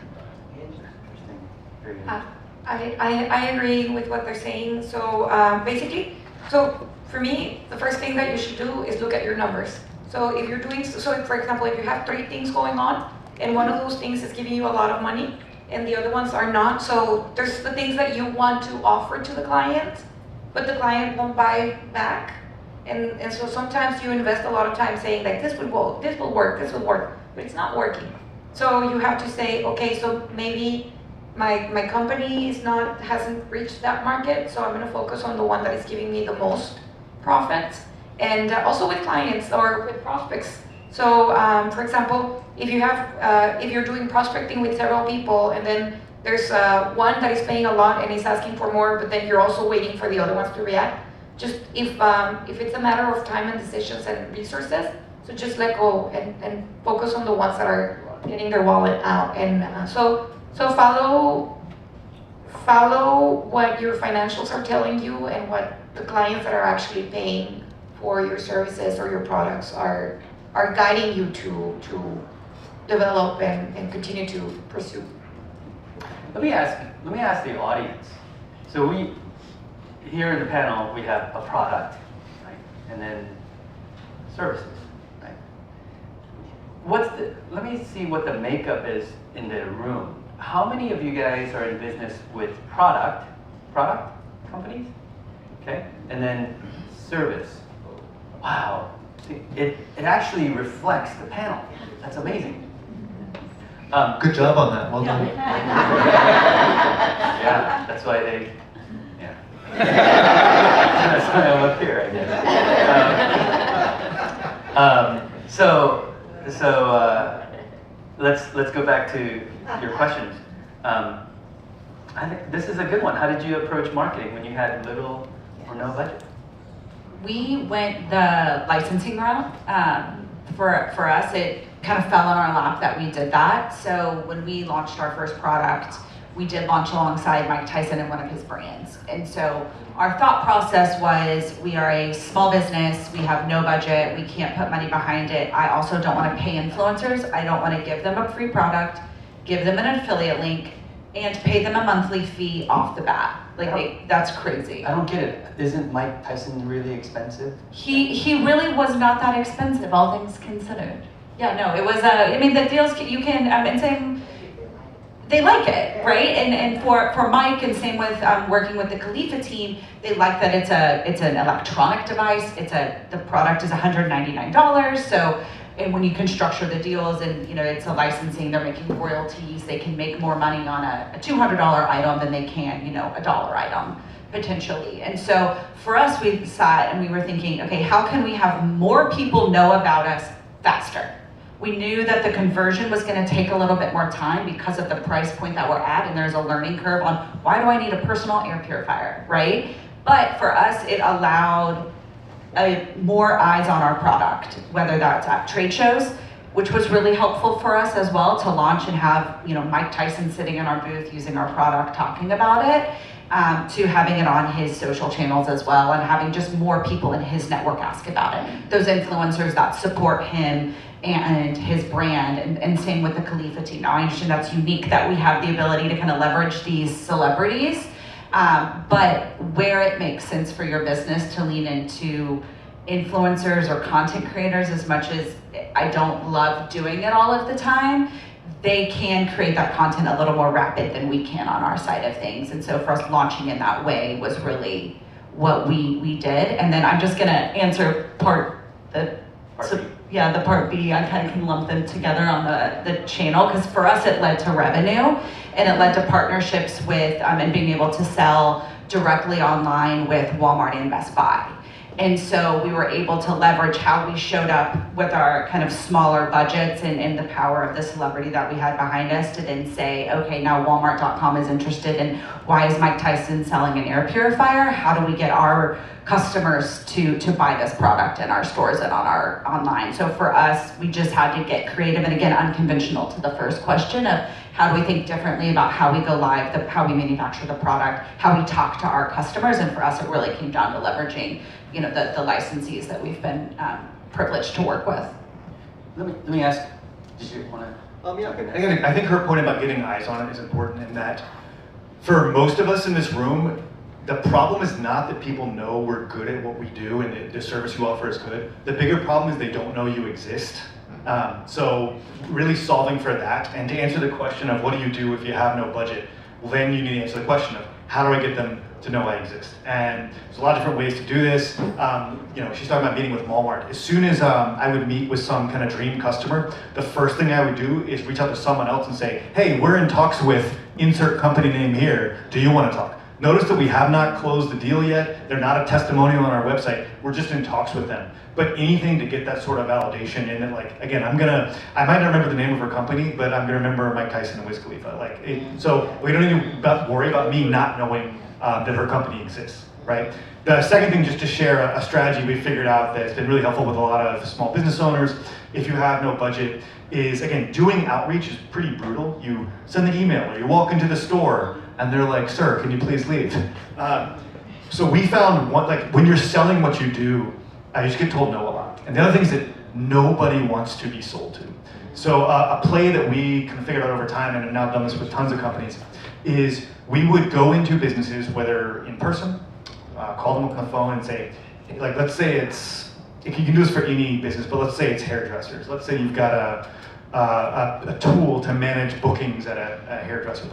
I agree with what they're saying. So basically, so for me, the first thing that you should do is look at your numbers. So if you're doing, so for example, if you have 3 things going on, and one of those things is giving you a lot of money, and the other ones are not, so there's the things that you want to offer to the client, but the client won't buy back. And so sometimes you invest a lot of time saying like, this will work, but it's not working. So you have to say, okay, so maybe my company hasn't reached that market, so I'm gonna focus on the one that is giving me the most profits. And also with clients or with prospects. So for example, if you're doing prospecting with several people, and then there's one that is paying a lot and is asking for more, but then you're also waiting for the other ones to react. Just if it's a matter of time and decisions and resources, so just let go and focus on the ones that are getting their wallet out. And so follow what your financials are telling you and what the clients that are actually paying for your services or your products are guiding you to develop and continue to pursue. Let me ask the audience. So here in the panel, we have a product, right? And then services, right? Let me see what the makeup is in the room. How many of you guys are in business with product companies? Okay, and then service. Wow, see, it actually reflects the panel. That's amazing. Good job on that. Well done. Yeah, that's why they. Yeah. That's why I'm up here, I guess. So let's go back to your questions. I think this is a good one. How did you approach marketing when you had little or no budget? We went the licensing route. For us, it kind of fell on our lap that we did that. So when we launched our first product, we did launch alongside Mike Tyson and one of his brands. And so our thought process was, we are a small business, we have no budget, we can't put money behind it. I also don't want to pay influencers. I don't want to give them a free product, give them an affiliate link, and pay them a monthly fee off the bat. That's crazy. I don't get it. Isn't Mike Tyson really expensive? He really was not that expensive, all things considered. Yeah, no, it was, I mean, the deals you can, and same, they like it, right? And for Mike, and same with working with the Khalifa team, they like that it's an electronic device. The product is $199. So, and when you can structure the deals, and it's a licensing, they're making royalties. They can make more money on a $200 item than they can, a dollar item potentially. And so for us, we sat and we were thinking, okay, how can we have more people know about us faster? We knew that the conversion was going to take a little bit more time because of the price point that we're at, and there's a learning curve on why do I need a personal air purifier, right? But for us, it allowed more eyes on our product, whether that's at trade shows, which was really helpful for us as well to launch and have Mike Tyson sitting in our booth using our product, talking about it, to having it on his social channels as well, and having just more people in his network ask about it. Those influencers that support him and his brand, and same with the Khalifa team. Now I understand that's unique that we have the ability to kind of leverage these celebrities, but where it makes sense for your business to lean into influencers or content creators as much as I don't love doing it all of the time, they can create that content a little more rapid than we can on our side of things. And so for us, launching in that way was really what we did. And then I'm just gonna answer the part B. I kind of can lump them together on the channel, because for us it led to revenue, and it led to partnerships with and being able to sell directly online with Walmart and Best Buy. And so we were able to leverage how we showed up with our kind of smaller budgets and the power of the celebrity that we had behind us to then say, okay, now Walmart.com is interested in why is Mike Tyson selling an air purifier? How do we get our customers to buy this product in our stores and on our online? So for us, we just had to get creative and again, unconventional to the first question of how do we think differently about how we go live, how we manufacture the product, how we talk to our customers. And for us, it really came down to leveraging, you know, the licensees that we've been privileged to work with. Let me ask, did you want to? Yeah, again, I think her point about getting eyes on it is important, in that for most of us in this room, the problem is not that people know we're good at what we do and the service you offer is good. The bigger problem is they don't know you exist. So really solving for that, and to answer the question of what do you do if you have no budget, well, then you need to answer the question of how do I get them to know I exist? And there's a lot of different ways to do this. You know, she's talking about meeting with Walmart. As soon as I would meet with some kind of dream customer, the first thing I would do is reach out to someone else and say, hey, we're in talks with insert company name here. Do you want to talk? Notice that we have not closed the deal yet. They're not a testimonial on our website. We're just in talks with them. But anything to get that sort of validation, and then, like, again, I might not remember the name of her company, but I'm gonna remember Mike Tyson and Wiz Khalifa. So we don't need to worry about me not knowing that her company exists, right? The second thing, just to share a strategy we figured out that's been really helpful with a lot of small business owners, if you have no budget, is, again, doing outreach is pretty brutal. You send the email, or you walk into the store, and they're like, sir, can you please leave? So we found when you're selling what you do, you just get told no a lot. And the other thing is that nobody wants to be sold to. So a play that we kind of figured out over time, and have now done this with tons of companies, is we would go into businesses, whether in person, call them up on the phone and say, like, let's say you can do this for any business, but let's say it's hairdressers. Let's say you've got a tool to manage bookings at a hairdresser.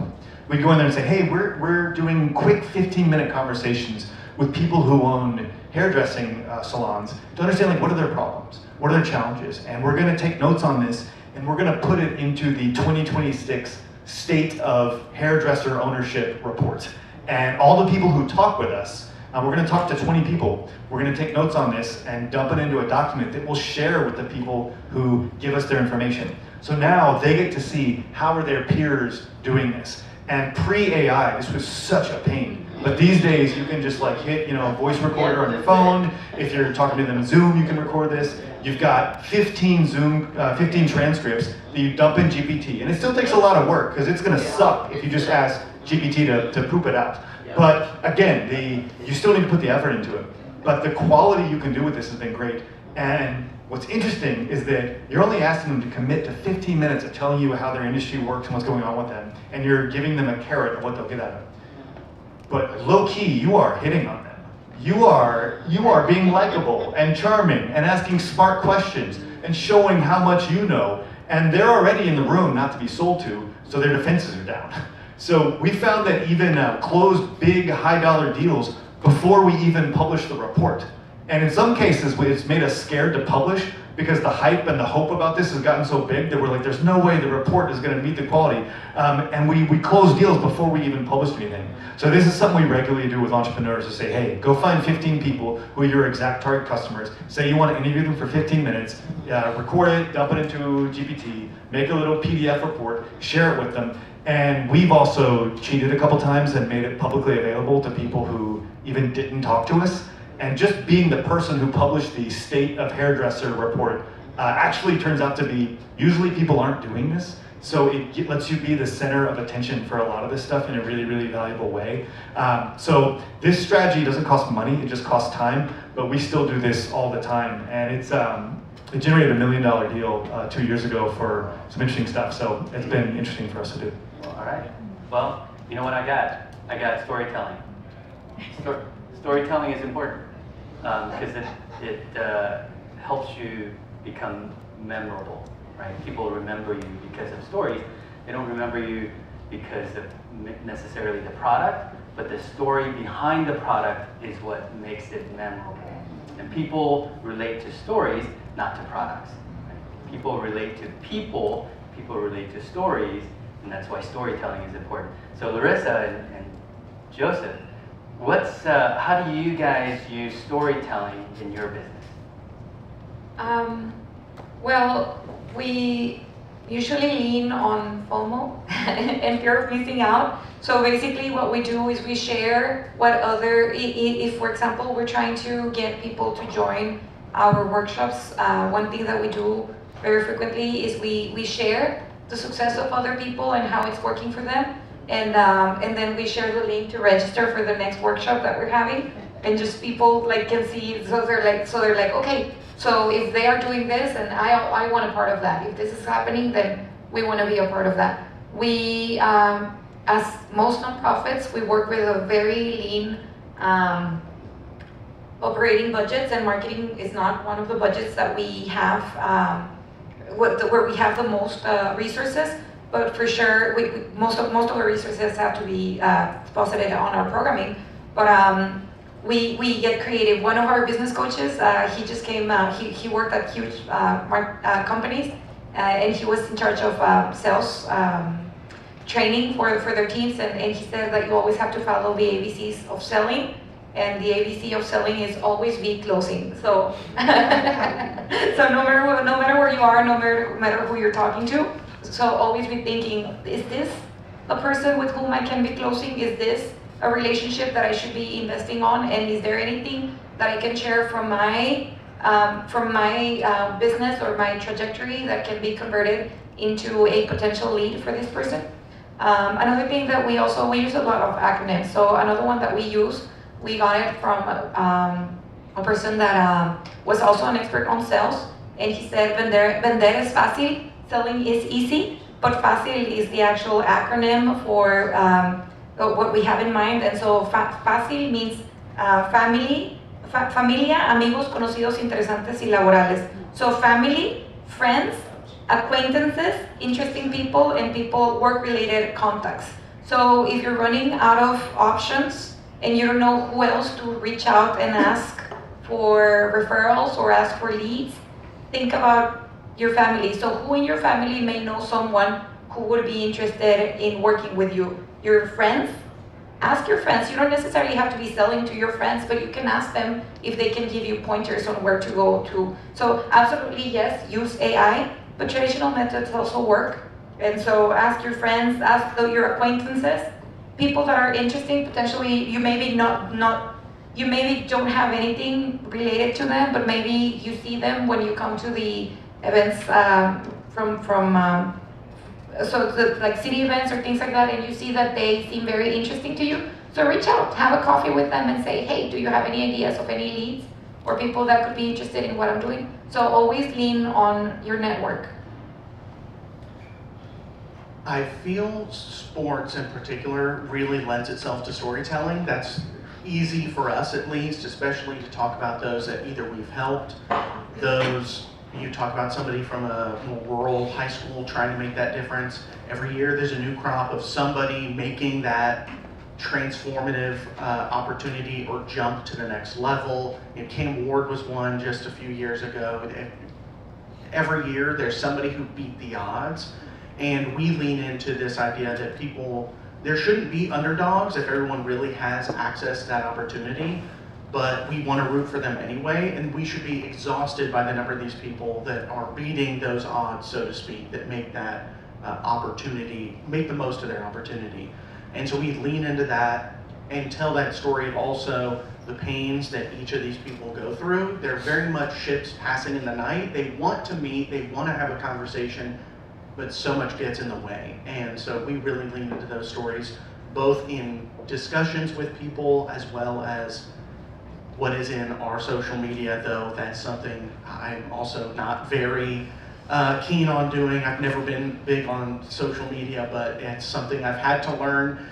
We'd go in there and say, hey, we're doing quick 15-minute conversations with people who own hairdressing salons to understand, like, what are their problems, what are their challenges, and we're going to take notes on this, and we're going to put it into the 2026 State of Hairdresser Ownership Report. And all the people who talk with us, we're going to talk to 20 people. We're going to take notes on this and dump it into a document that we'll share with the people who give us their information. So now they get to see how are their peers doing this. And pre-AI, this was such a pain. But these days, you can just hit, a voice recorder on your phone. If you're talking to them in Zoom, you can record this. You've got 15 transcripts that you dump in GPT. And it still takes a lot of work, because it's gonna suck if you just ask GPT to poop it out. But again, you still need to put the effort into it. But the quality you can do with this has been great. And what's interesting is that you're only asking them to commit to 15 minutes of telling you how their industry works and what's going on with them, and you're giving them a carrot of what they'll get out of it. But low key, you are hitting on them. You are being likable and charming and asking smart questions and showing how much you know, and they're already in the room not to be sold to, so their defenses are down. So we found that even closed big high dollar deals before we even published the report. And in some cases, it's made us scared to publish because the hype and the hope about this has gotten so big that we're like, there's no way the report is going to meet the quality. And we close deals before we even published anything. So this is something we regularly do with entrepreneurs, to say, hey, go find 15 people who are your exact target customers. Say you want to interview them for 15 minutes, record it, dump it into GPT, make a little PDF report, share it with them. And we've also cheated a couple times and made it publicly available to people who even didn't talk to us. And just being the person who published the State of Hairdresser report actually turns out to be, usually people aren't doing this, so it lets you be the center of attention for a lot of this stuff in a really, really valuable way. So this strategy doesn't cost money, it just costs time, but we still do this all the time. And it generated $1 million deal 2 years ago for some interesting stuff, so it's been interesting for us to do. All right. Well, you know what I got? I got storytelling. Storytelling is important because it helps you become memorable, right? People remember you because of stories. They don't remember you because of necessarily the product, but the story behind the product is what makes it memorable. And people relate to stories, not to products. Right? People relate to people relate to stories, and that's why storytelling is important. So Larissa and Joseph, how do you guys use storytelling in your business? Well, we usually lean on FOMO and fear of missing out. So basically what we do is we share what if for example, we're trying to get people to join our workshops, one thing that we do very frequently is we share the success of other people and how it's working for them. And then we share the link to register for the next workshop that we're having. And just people like can see, so they're like, okay, so if they are doing this and I want a part of that. If this is happening, then we want to be a part of that. We, as most nonprofits, we work with a very lean operating budgets, and marketing is not one of the budgets that we have, where we have the most resources. But for sure, most of our resources have to be deposited on our programming. But we get creative. One of our business coaches, he just came. He worked at huge companies, and he was in charge of sales training for their teams. And he said that you always have to follow the ABCs of selling. And the ABC of selling is always be closing. So, so no matter where you are, no matter who you're talking to, so always be thinking, is this a person with whom I can be closing? Is this a relationship that I should be investing on? And is there anything that I can share from my business or my trajectory that can be converted into a potential lead for this person? Another thing that we use a lot of acronyms. So another one that we use, we got it from a person that was also an expert on sales, and he said, vender es fácil, selling is easy, but fácil is the actual acronym for what we have in mind. And so fácil means familia, amigos, conocidos, interesantes, y laborales. So family, friends, acquaintances, interesting people, and people work-related contacts. So if you're running out of options, and you don't know who else to reach out and ask for referrals or ask for leads, think about your family. So who in your family may know someone who would be interested in working with you? Your friends? Ask your friends. You don't necessarily have to be selling to your friends, but you can ask them if they can give you pointers on where to go to. So absolutely yes, use AI, but traditional methods also work. And so ask your friends, ask your acquaintances, people that are interesting. Potentially you maybe you maybe don't have anything related to them, but maybe you see them when you come to the events like city events or things like that, and you see that they seem very interesting to you. So reach out, have a coffee with them and say, hey, do you have any ideas of any leads or people that could be interested in what I'm doing? So always lean on your network. I feel sports in particular really lends itself to storytelling. That's easy for us at least, especially to talk about those that either we've helped, those you talk about somebody from a rural high school trying to make that difference. Every year there's a new crop of somebody making that transformative opportunity or jump to the next level. Cam Ward was one just a few years ago. Every year there's somebody who beat the odds. And we lean into this idea that there shouldn't be underdogs if everyone really has access to that opportunity, but we want to root for them anyway, and we should be exhausted by the number of these people that are beating those odds, so to speak, that make that opportunity, make the most of their opportunity. And so we lean into that and tell that story of also the pains that each of these people go through. They're very much ships passing in the night. They want to meet, they want to have a conversation, but so much gets in the way. And so we really lean into those stories, both in discussions with people as well as what is in our social media, though that's something I'm also not very keen on doing. I've never been big on social media, but it's something I've had to learn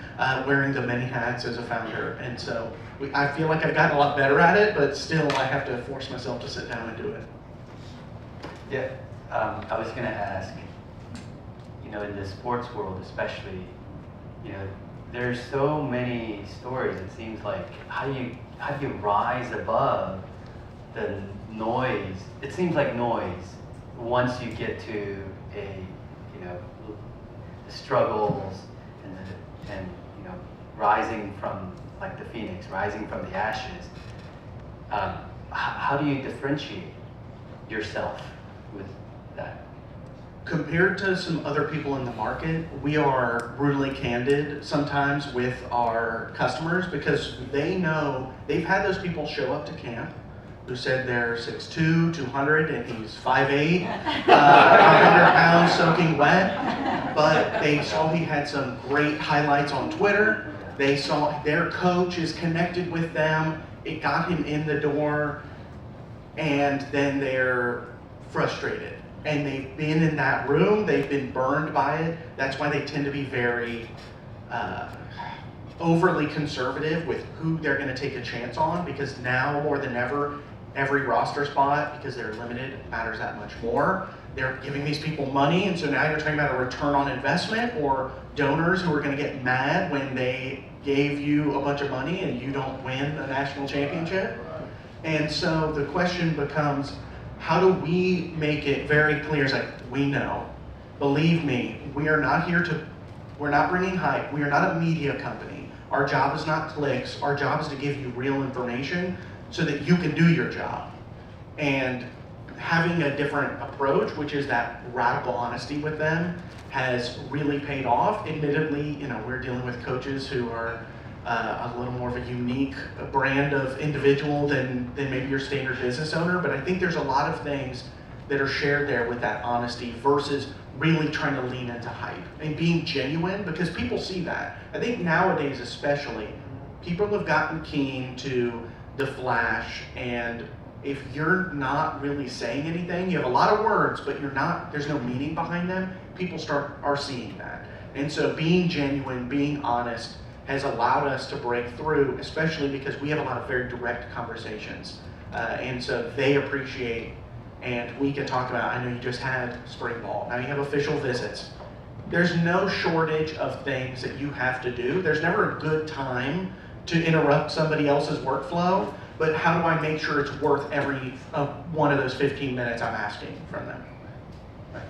wearing the many hats as a founder. And so I feel like I've gotten a lot better at it, but still I have to force myself to sit down and do it. Yeah. I was going to ask, you know, in the sports world especially, you know, there's so many stories. It seems like how do you rise above the noise? It seems like noise once you get to the struggles and you know, rising from like the phoenix, rising from the ashes. How do you differentiate yourself with that? Compared to some other people in the market, we are brutally candid sometimes with our customers because they know, they've had those people show up to camp who said they're 6'2", 200, and he's 5'8", 100 pounds soaking wet, but they saw he had some great highlights on Twitter. They saw their coach is connected with them. It got him in the door, and then they're frustrated. And they've been in that room, they've been burned by it. That's why they tend to be very overly conservative with who they're gonna take a chance on, because now more than ever, every roster spot, because they're limited, matters that much more. They're giving these people money, and so now you're talking about a return on investment or donors who are gonna get mad when they gave you a bunch of money and you don't win a national championship. And so the question becomes, how do we make it very clear? It's like, we know, believe me, we are not here to, we're not bringing hype. We are not a media company. Our job is not clicks. Our job is to give you real information so that you can do your job. And having a different approach, which is that radical honesty with them, has really paid off. Admittedly, you know, we're dealing with coaches who are a little more of a unique brand of individual than maybe your standard business owner, but I think there's a lot of things that are shared there with that honesty versus really trying to lean into hype and being genuine, because people see that. I think nowadays especially, people have gotten keen to the flash, and if you're not really saying anything, you have a lot of words, but you're not, there's no meaning behind them, people are seeing that. And so being genuine, being honest, has allowed us to break through, especially because we have a lot of very direct conversations. And so they appreciate, and we can talk about, I know you just had spring ball, now you have official visits. There's no shortage of things that you have to do. There's never a good time to interrupt somebody else's workflow, but how do I make sure it's worth every one of those 15 minutes I'm asking from them? Right.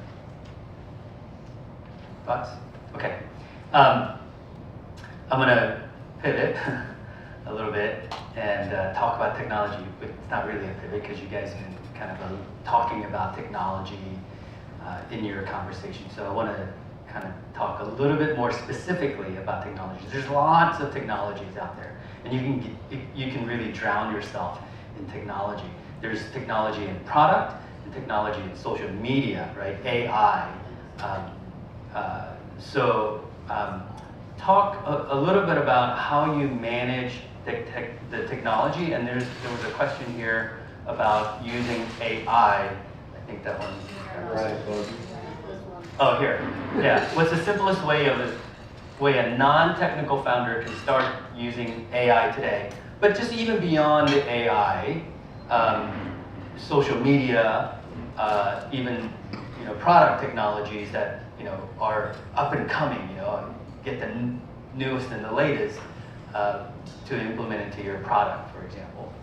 Thoughts? Okay. I'm going to pivot a little bit and talk about technology, but it's not really a pivot because you guys have been kind of talking about technology in your conversation. So I want to kind of talk a little bit more specifically about technology. There's lots of technologies out there, and you can really drown yourself in technology. There's technology in product, and technology in social media, right? AI. Talk a little bit about how you manage the technology, and there was a question here about using AI. I think that one. Right. Oh, here. Yeah. What's the simplest way a non-technical founder can start using AI today? But just even beyond the AI, social media, even product technologies that are up and coming. Get the newest and the latest to implement into your product, for example.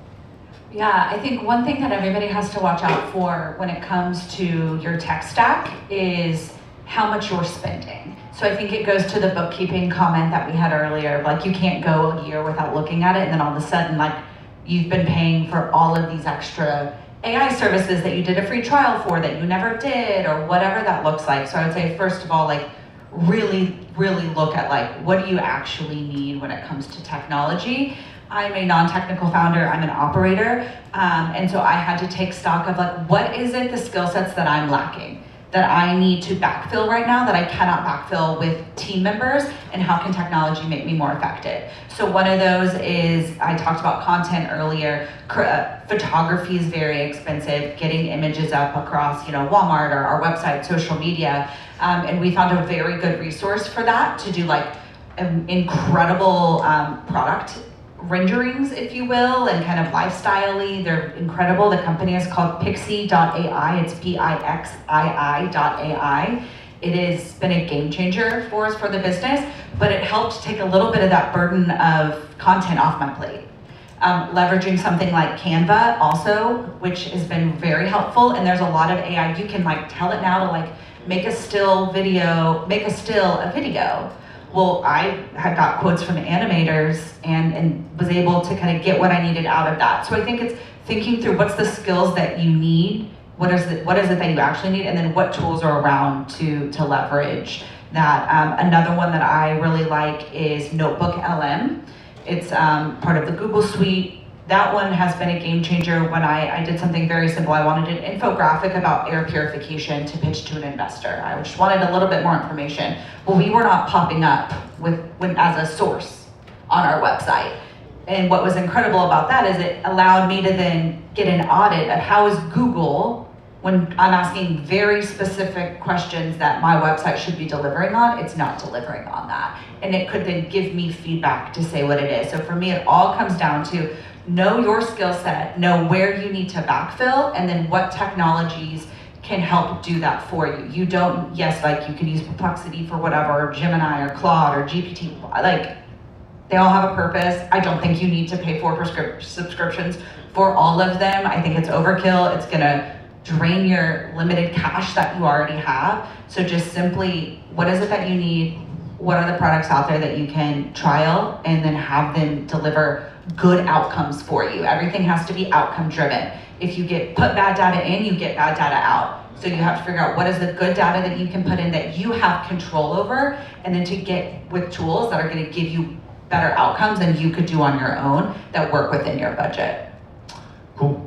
Yeah, I think one thing that everybody has to watch out for when it comes to your tech stack is how much you're spending. So I think it goes to the bookkeeping comment that we had earlier, like you can't go a year without looking at it, and then all of a sudden, like you've been paying for all of these extra AI services that you did a free trial for that you never did, or whatever that looks like. So I would say, first of all, like really look at like, what do you actually need when it comes to technology? I'm a non-technical founder, I'm an operator, and so I had to take stock of like, what is it, the skill sets that I'm lacking, that I need to backfill right now, that I cannot backfill with team members, and how can technology make me more effective? So one of those is, I talked about content earlier, photography is very expensive, getting images up across Walmart or our website, social media, and we found a very good resource for that to do like incredible product renderings, if you will, and kind of lifestyle-y. They're incredible. The company is called Pixie.ai. It's Pixii.ai. It has been a game changer for us for the business, but it helped take a little bit of that burden of content off my plate. Leveraging something like Canva also, which has been very helpful, and there's a lot of AI. You can like tell it now to like make a still video, make a still a video. Well, I had got quotes from animators and was able to kind of get what I needed out of that. So I think it's thinking through what's the skills that you need, what is it that you actually need, and then what tools are around to leverage that. Another one that I really like is Notebook LM. It's part of the Google Suite. That one has been a game changer when I did something very simple. I wanted an infographic about air purification to pitch to an investor. I just wanted a little bit more information. Well, we were not popping up as a source on our website. And what was incredible about that is it allowed me to then get an audit of how is Google, when I'm asking very specific questions that my website should be delivering on, it's not delivering on that. And it could then give me feedback to say what it is. So for me, it all comes down to know your skill set, know where you need to backfill, and then what technologies can help do that for you. You don't, yes, like you can use Perplexity for whatever, or Gemini or Claude or GPT, like they all have a purpose. I don't think you need to pay for subscriptions for all of them. I think it's overkill. It's gonna drain your limited cash that you already have. So just simply, what is it that you need? What are the products out there that you can trial and then have them deliver good outcomes for you? Everything has to be outcome driven. If you put bad data in, you get bad data out. So you have to figure out what is the good data that you can put in that you have control over, and then to get with tools that are gonna give you better outcomes than you could do on your own that work within your budget. Cool.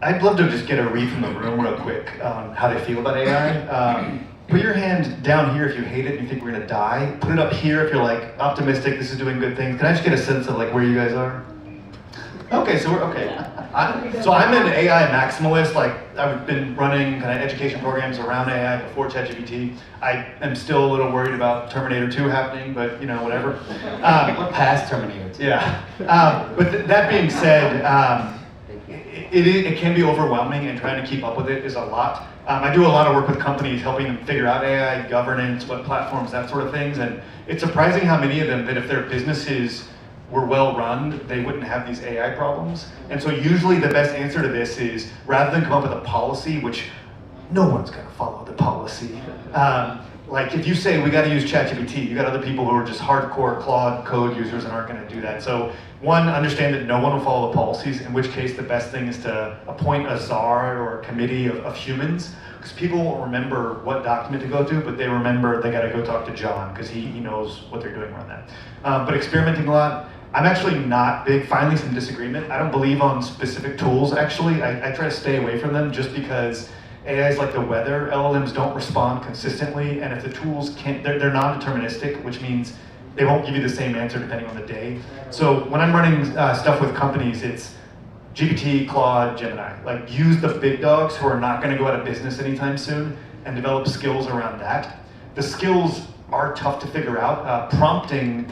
I'd love to just get a read from the room real quick on how they feel about AI. Put your hand down here if you hate it and you think we're gonna die. Put it up here if you're like optimistic, this is doing good things. Can I just get a sense of like where you guys are? Okay, so we're okay. I'm an AI maximalist. Like I've been running kind of education programs around AI before ChatGPT. I am still a little worried about Terminator 2 happening, but you know, whatever. Past Terminator 2. Yeah. But that being said, it can be overwhelming, and trying to keep up with it is a lot. I do a lot of work with companies helping them figure out AI, governance, what platforms, that sort of things, and it's surprising how many of them that if their businesses were well run, they wouldn't have these AI problems. And so usually the best answer to this is, rather than come up with a policy, which no one's gonna follow the policy, like if you say we gotta use ChatGPT, you got other people who are just hardcore Claude code users and aren't gonna do that. So one, understand that no one will follow the policies, in which case the best thing is to appoint a czar or a committee of humans, because people won't remember what document to go to, but they remember they gotta go talk to John, because he knows what they're doing around that. But experimenting a lot. I'm actually not big, finally some disagreement. I don't believe on specific tools, actually. I try to stay away from them just because AI is like the weather. LLMs don't respond consistently, and if the tools can't, they're non-deterministic, which means they won't give you the same answer depending on the day. So when I'm running stuff with companies, it's GPT, Claude, Gemini. Like use the big dogs who are not gonna go out of business anytime soon and develop skills around that. The skills are tough to figure out. Prompting,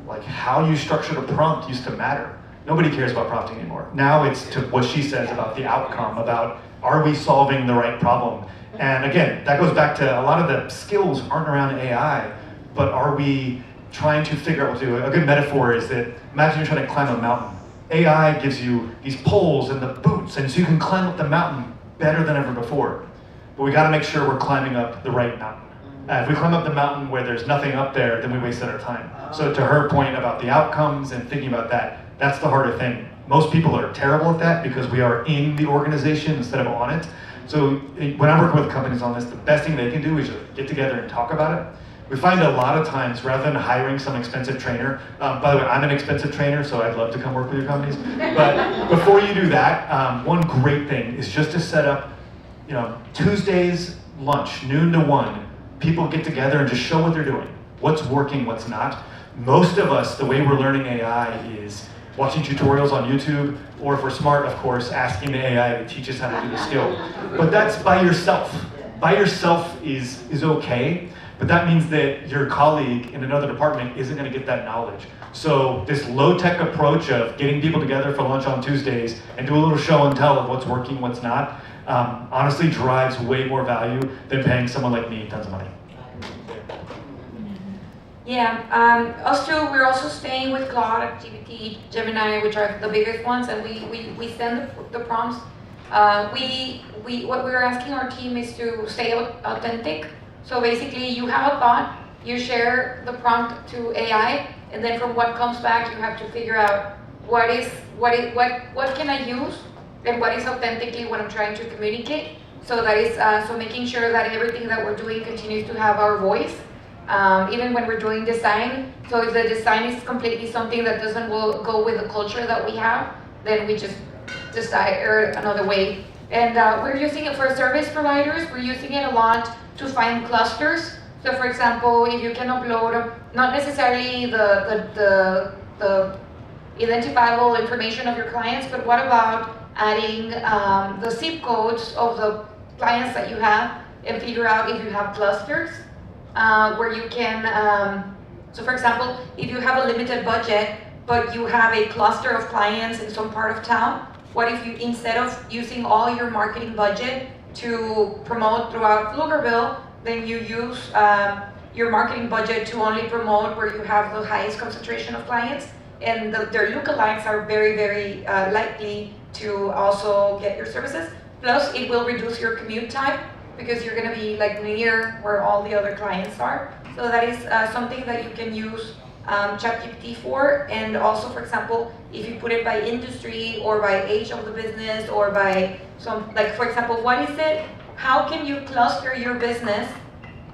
like how you structured a prompt used to matter. Nobody cares about prompting anymore. Now it's to what she says about the outcome, about are we solving the right problem? And again, that goes back to a lot of the skills aren't around AI, but are we trying to figure out what to do? A good metaphor is that imagine you're trying to climb a mountain. AI gives you these poles and the boots, and so you can climb up the mountain better than ever before. But we gotta make sure we're climbing up the right mountain. If we climb up the mountain where there's nothing up there, then we wasted our time. So to her point about the outcomes and thinking about that, that's the harder thing. Most people are terrible at that because we are in the organization instead of on it. So when I'm working with companies on this, the best thing they can do is just get together and talk about it. We find a lot of times, rather than hiring some expensive trainer, by the way, I'm an expensive trainer, so I'd love to come work with your companies. But before you do that, one great thing is just to set up, Tuesdays lunch, noon to 1, people get together and just show what they're doing. What's working, what's not. Most of us, the way we're learning AI is watching tutorials on YouTube, or if we're smart, of course, asking the AI to teach us how to do the skill. But that's by yourself. By yourself is okay. but that means that your colleague in another department isn't going to get that knowledge. So this low-tech approach of getting people together for lunch on Tuesdays and do a little show and tell of what's working, what's not, honestly drives way more value than paying someone like me tons of money. Yeah, us too, we're also staying with Claude, GPT, Gemini, which are the biggest ones, and we send the prompts. What we're asking our team is to stay authentic. So basically, you have a thought, you share the prompt to AI, and then from what comes back, you have to figure out what can I use, and what is authentically what I'm trying to communicate. So that is so making sure that everything that we're doing continues to have our voice. Even when we're doing design, so if the design is completely something that doesn't go with the culture that we have, then we just decide another way. And we're using it for service providers. We're using it a lot to find clusters. So for example, if you can upload, not necessarily the identifiable information of your clients, but what about adding the zip codes of the clients that you have and figure out if you have clusters? Where you can, so for example, if you have a limited budget, but you have a cluster of clients in some part of town, what if you, instead of using all your marketing budget to promote throughout Pflugerville, then you use your marketing budget to only promote where you have the highest concentration of clients, and their lookalikes are very, very likely to also get your services. Plus, it will reduce your commute time, because you're going to be like near where all the other clients are. So that is something that you can use ChatGPT for. And also, for example, if you put it by industry or by age of the business or by some, like for example, what is it? How can you cluster your business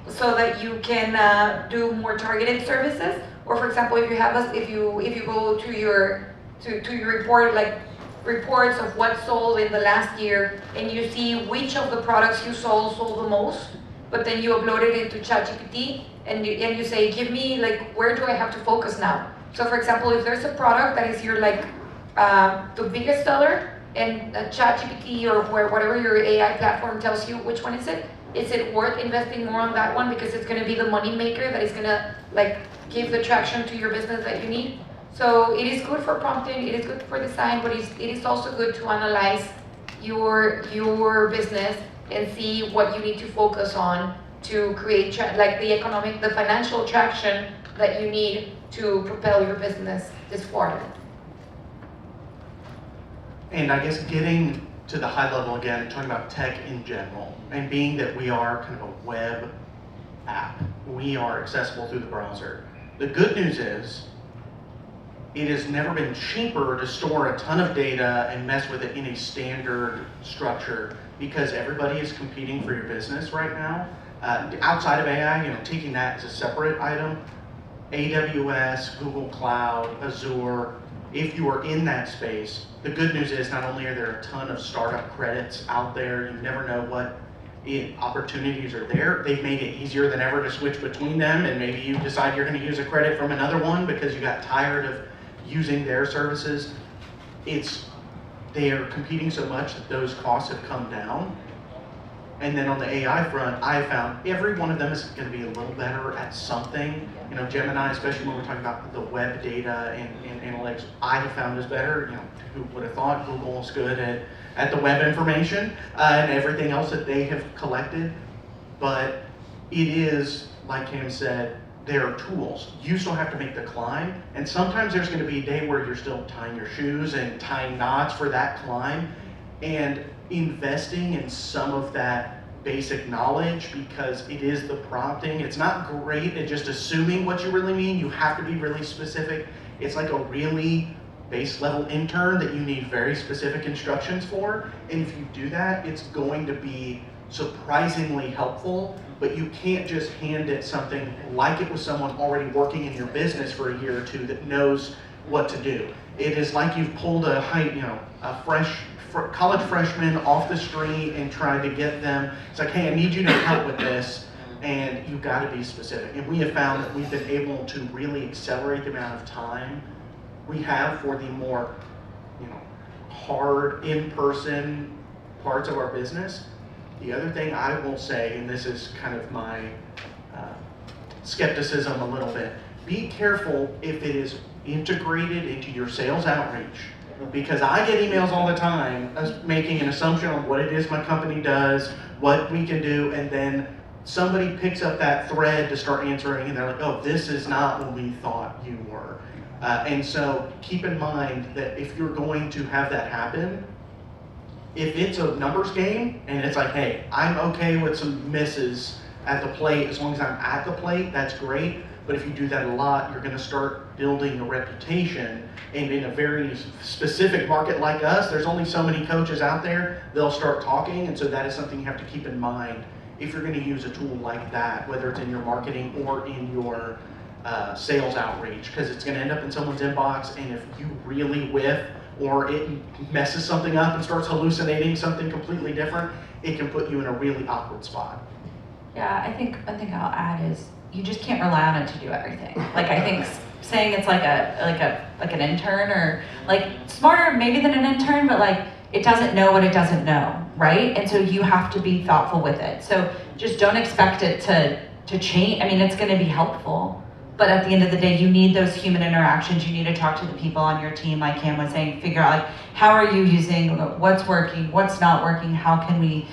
so that you can do more targeted services? Or for example, if you have if you go to your report, like reports of what sold in the last year, and you see which of the products you sold the most, but then you uploaded it to ChatGPT, and you say, give me, like, where do I have to focus now? So for example, if there's a product that is your, like, the biggest seller, and ChatGPT or whatever your AI platform tells you which one is it worth investing more on that one because it's going to be the money maker that is going to, like, give the traction to your business that you need? So it is good for prompting, it is good for design, but it is also good to analyze your business and see what you need to focus on to create like the financial traction that you need to propel your business this quarter. And I guess getting to the high level again, talking about tech in general, and being that we are kind of a web app, we are accessible through the browser. The good news is, it has never been cheaper to store a ton of data and mess with it in a standard structure because everybody is competing for your business right now. Outside of AI, taking that as a separate item, AWS, Google Cloud, Azure, if you are in that space, the good news is not only are there a ton of startup credits out there, you never know what opportunities are there. They've made it easier than ever to switch between them, and maybe you decide you're going to use a credit from another one because you got tired of using their services. They are competing so much that those costs have come down. And then on the AI front, I found every one of them is going to be a little better at something. Gemini, especially when we're talking about the web data and analytics, I have found is better. Who would have thought Google's good at the web information and everything else that they have collected. But it is, like Cam said, there are tools. You still have to make the climb, and sometimes there's going to be a day where you're still tying your shoes and tying knots for that climb, and investing in some of that basic knowledge because it is the prompting. It's not great at just assuming what you really mean. You have to be really specific. It's like a really base level intern that you need very specific instructions for, and if you do that, it's going to be surprisingly helpful. But you can't just hand it something like it was someone already working in your business for a year or two that knows what to do. It is like you've pulled a fresh college freshman off the street and tried to get them. It's like, hey, I need you to help with this, and you've got to be specific. And we have found that we've been able to really accelerate the amount of time we have for the more, hard in-person parts of our business. The other thing I will say, and this is kind of my skepticism a little bit. Be careful if it is integrated into your sales outreach. Because I get emails all the time making an assumption on what it is my company does, what we can do, and then somebody picks up that thread to start answering, and they're like, oh, this is not what we thought you were. And so keep in mind that if you're going to have that happen, if it's a numbers game, and it's like, hey, I'm okay with some misses at the plate, as long as I'm at the plate, that's great. But if you do that a lot, you're gonna start building a reputation. And in a very specific market like us, there's only so many coaches out there, they'll start talking. And so that is something you have to keep in mind if you're gonna use a tool like that, whether it's in your marketing or in your sales outreach, because it's gonna end up in someone's inbox, and if you really whiff, or it messes something up and starts hallucinating something completely different, it can put you in a really awkward spot. Yeah, I think one thing I'll add is you just can't rely on it to do everything. Like I think saying it's like an intern, or like smarter maybe than an intern, but like it doesn't know what it doesn't know, right? And so you have to be thoughtful with it. So just don't expect it to change. I mean, it's going to be helpful, but at the end of the day, you need those human interactions. You need to talk to the people on your team, like Cam was saying, figure out like, how are you using, what's working, what's not working, how can we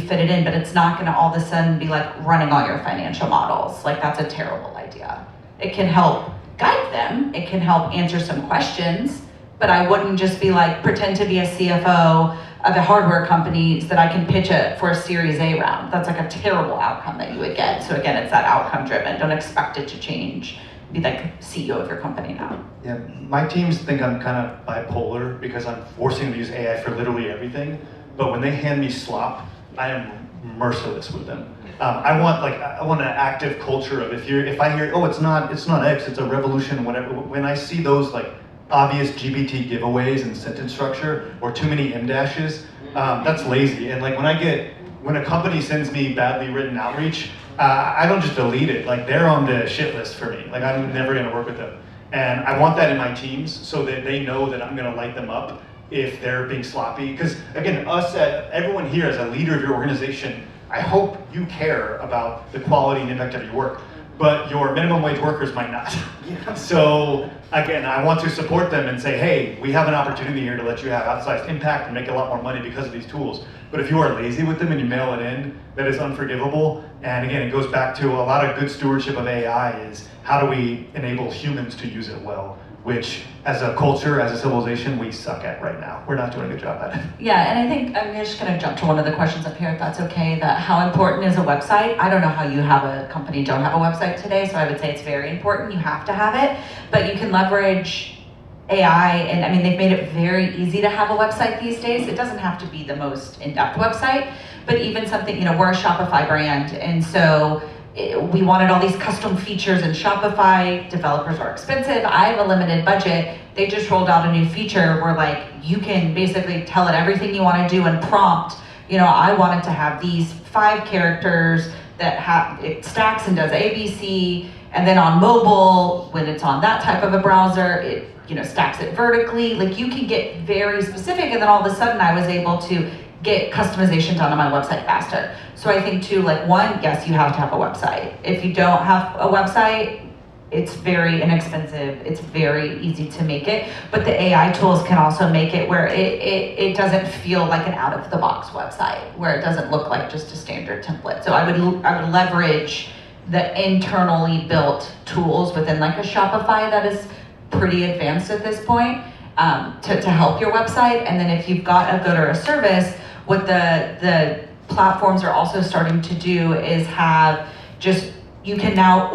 fit it in, but it's not gonna all of a sudden be like running all your financial models. Like that's a terrible idea. It can help guide them, it can help answer some questions, but I wouldn't just be like, pretend to be a CFO of a hardware company so that I can pitch it for a Series A round. That's like a terrible outcome that you would get. So again, it's that outcome driven. Don't expect it to change. Be like CEO of your company now. Yeah, my teams think I'm kind of bipolar because I'm forcing them to use AI for literally everything. But when they hand me slop, I am merciless with them. I want an active culture of if I hear, oh, it's not X, it's a revolution, whatever. When I see those like obvious GBT giveaways and sentence structure or too many M dashes, that's lazy. And like when a company sends me badly written outreach, I don't just delete it. Like they're on the shit list for me. Like I'm never gonna work with them. And I want that in my teams so that they know that I'm gonna light them up if they're being sloppy. Because again, everyone here as a leader of your organization, I hope you care about the quality and impact of your work, but your minimum wage workers might not. So again, I want to support them and say, hey, we have an opportunity here to let you have outsized impact and make a lot more money because of these tools. But if you are lazy with them and you mail it in, that is unforgivable. And again, it goes back to a lot of good stewardship of AI is how do we enable humans to use it well, which as a culture, as a civilization, we suck at right now. We're not doing a good job at it. Yeah, and I think I'm just gonna jump to one of the questions up here, if that's okay, that how important is a website? I don't know how you have a company don't have a website today, so I would say it's very important, you have to have it, but you can leverage AI, and I mean, they've made it very easy to have a website these days. It doesn't have to be the most in-depth website, but even something, we're a Shopify brand, and so we wanted all these custom features in Shopify. Developers are expensive. I have a limited budget. They just rolled out a new feature where like you can basically tell it everything you want to do and prompt. I wanted to have these 5 characters that it stacks and does ABC, and then on mobile, when it's on that type of a browser, it stacks it vertically. Like you can get very specific, and then all of a sudden I was able to get customization done on my website faster. So I think too, like one, yes, you have to have a website. If you don't have a website, it's very inexpensive. It's very easy to make it, but the AI tools can also make it where it doesn't feel like an out of the box website, where it doesn't look like just a standard template. So I would leverage the internally built tools within like a Shopify that is pretty advanced at this point to help your website. And then if you've got a good or a service, what the platforms are also starting to do is have you can now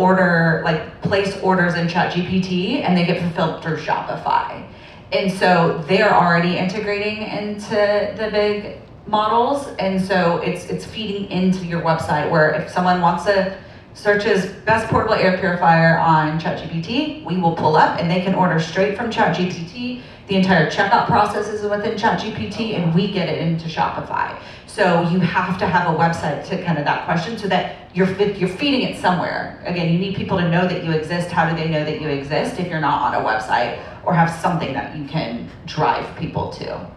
place orders in ChatGPT and they get fulfilled through Shopify. And so they're already integrating into the big models. And so it's feeding into your website, where if someone wants to searches best portable air purifier on ChatGPT, we will pull up and they can order straight from ChatGPT. The entire checkout process is within ChatGPT and we get it into Shopify. So you have to have a website to kind of that question so that you're feeding it somewhere. Again, you need people to know that you exist. How do they know that you exist if you're not on a website or have something that you can drive people to?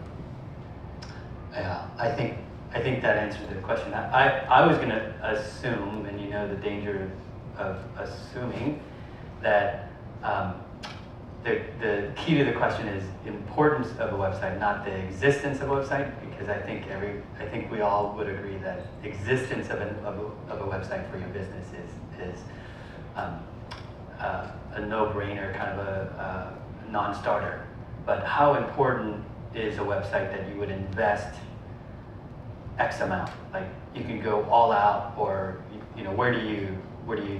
Yeah, I think that answers the question. I was going to assume, and the danger of of assuming that the key to the question is importance of a website, not the existence of a website, because I think we all would agree that existence of a website for your business is a no-brainer, kind of a non-starter. But how important is a website that you would invest X amount? Like, you can go all out, or where do you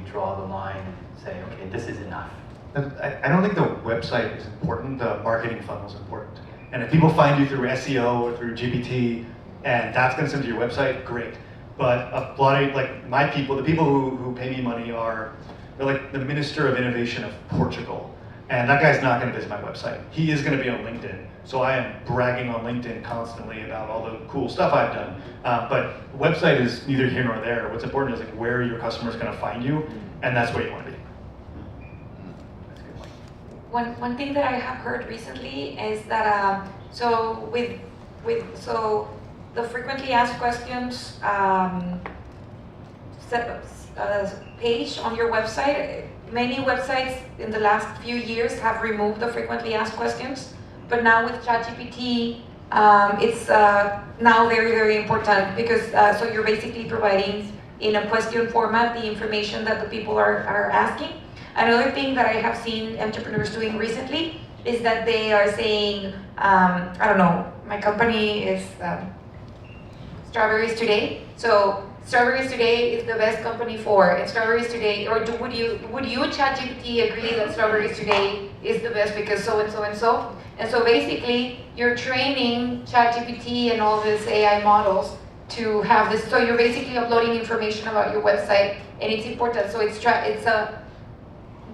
draw the line and say, okay, this is enough? I don't think the website is important. The marketing funnel is important. And if people find you through SEO or through GPT, and that's going to send to your website, great. But a lot of, like, my people, the people who pay me money they're like the Minister of Innovation of Portugal. And that guy's not going to visit my website. He is going to be on LinkedIn. So I am bragging on LinkedIn constantly about all the cool stuff I've done. But website is neither here nor there. What's important is like where your customer's going to find you, and that's where you want to be. One thing that I have heard recently is that so the frequently asked questions page on your website. Many websites in the last few years have removed the frequently asked questions, but now with ChatGPT, it's now very, very important, because so you're basically providing in a question format the information that the people are asking. Another thing that I have seen entrepreneurs doing recently is that they are saying, I don't know, my company is Strawberries Today, so Strawberries Today is the best company for, and Strawberries Today, or would you ChatGPT agree that Strawberries Today is the best because so and so and so? And so basically, you're training ChatGPT and all these AI models to have this. So you're basically uploading information about your website, and it's important. So it's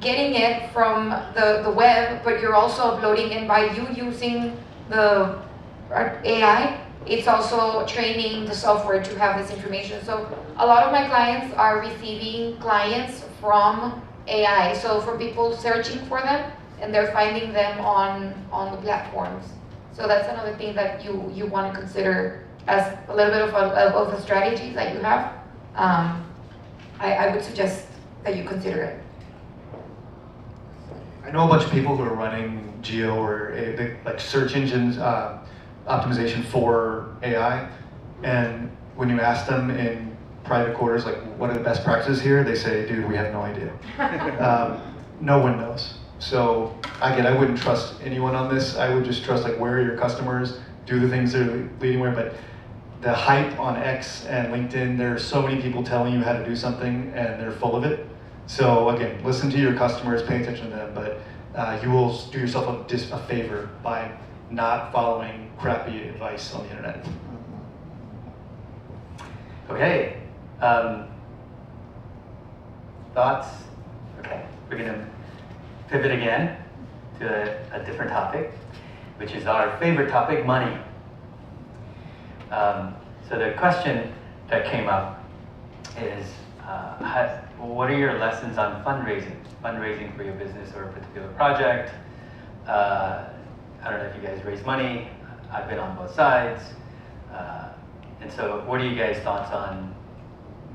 getting it from the web, but you're also uploading, and by you using the AI, it's also training the software to have this information. So a lot of my clients are receiving clients from AI, so from people searching for them, and they're finding them on the platforms. So that's another thing that you want to consider as a little bit of a strategy that you have. I would suggest that you consider it. I know a bunch of people who are running geo or like search engines optimization for AI, and when you ask them in private quarters, like, what are the best practices here? They say, dude, we have no idea. No one knows. So again, I wouldn't trust anyone on this. I would just trust, like, where are your customers, do the things they're leading where. But the hype on X and LinkedIn, there are so many people telling you how to do something, and they're full of it. So again, listen to your customers, pay attention to them, but you will do yourself a favor by not following crappy advice on the internet. Okay. Thoughts? Okay, we're gonna pivot again to a different topic, which is our favorite topic, money. So the question that came up is, what are your lessons on fundraising for your business or a particular project? I don't know if you guys raise money. I've been on both sides. And so what are you guys' thoughts on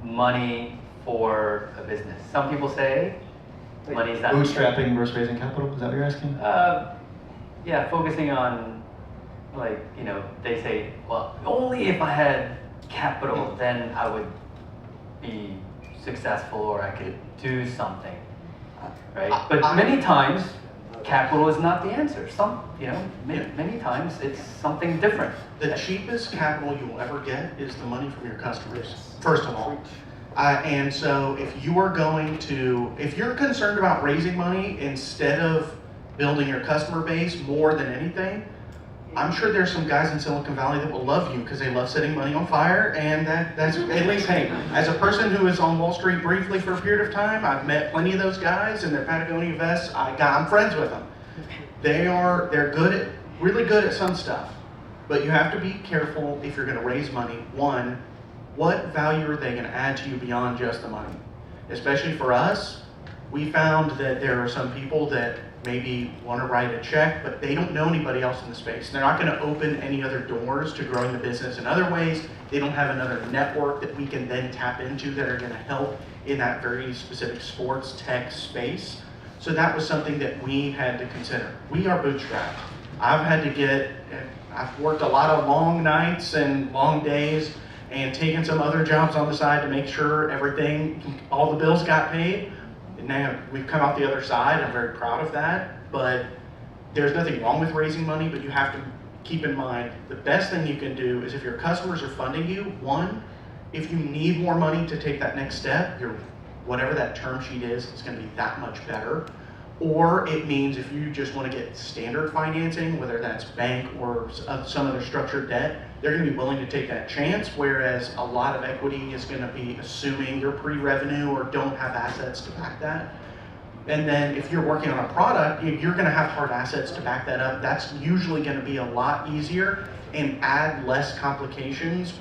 money for a business? Some people say money's not... Bootstrapping versus raising capital, is that what you're asking? Yeah, focusing on, like, they say, well, only if I had capital, then I would be successful, or I could do something, right? But many times, capital is not the answer. Many times it's something different. The cheapest capital you will ever get is the money from your customers, first of all. And so if you're concerned about raising money instead of building your customer base more than anything, I'm sure there's some guys in Silicon Valley that will love you because they love setting money on fire, and that's at least, hey, as a person who was on Wall Street briefly for a period of time, I've met plenty of those guys in their Patagonia vests. I'm friends with them. They're really good at some stuff, but you have to be careful if you're going to raise money. One, what value are they going to add to you beyond just the money? Especially for us, We found that there are some people that maybe want to write a check, but they don't know anybody else in the space. They're not going to open any other doors to growing the business in other ways. They don't have another network that we can then tap into that are going to help in that very specific sports tech space. So that was something that we had to consider. We are bootstrapped. I've worked a lot of long nights and long days and taken some other jobs on the side to make sure all the bills got paid. And now we've come out the other side. I'm very proud of that. But there's nothing wrong with raising money, but you have to keep in mind the best thing you can do is if your customers are funding you, one, if you need more money to take that next step, whatever that term sheet is going to be that much better. Or it means if you just want to get standard financing, whether that's bank or some other structured debt, they're going to be willing to take that chance, whereas a lot of equity is going to be assuming you're pre-revenue or don't have assets to back that. And then if you're working on a product, you're going to have hard assets to back that up. That's usually going to be a lot easier and add less complications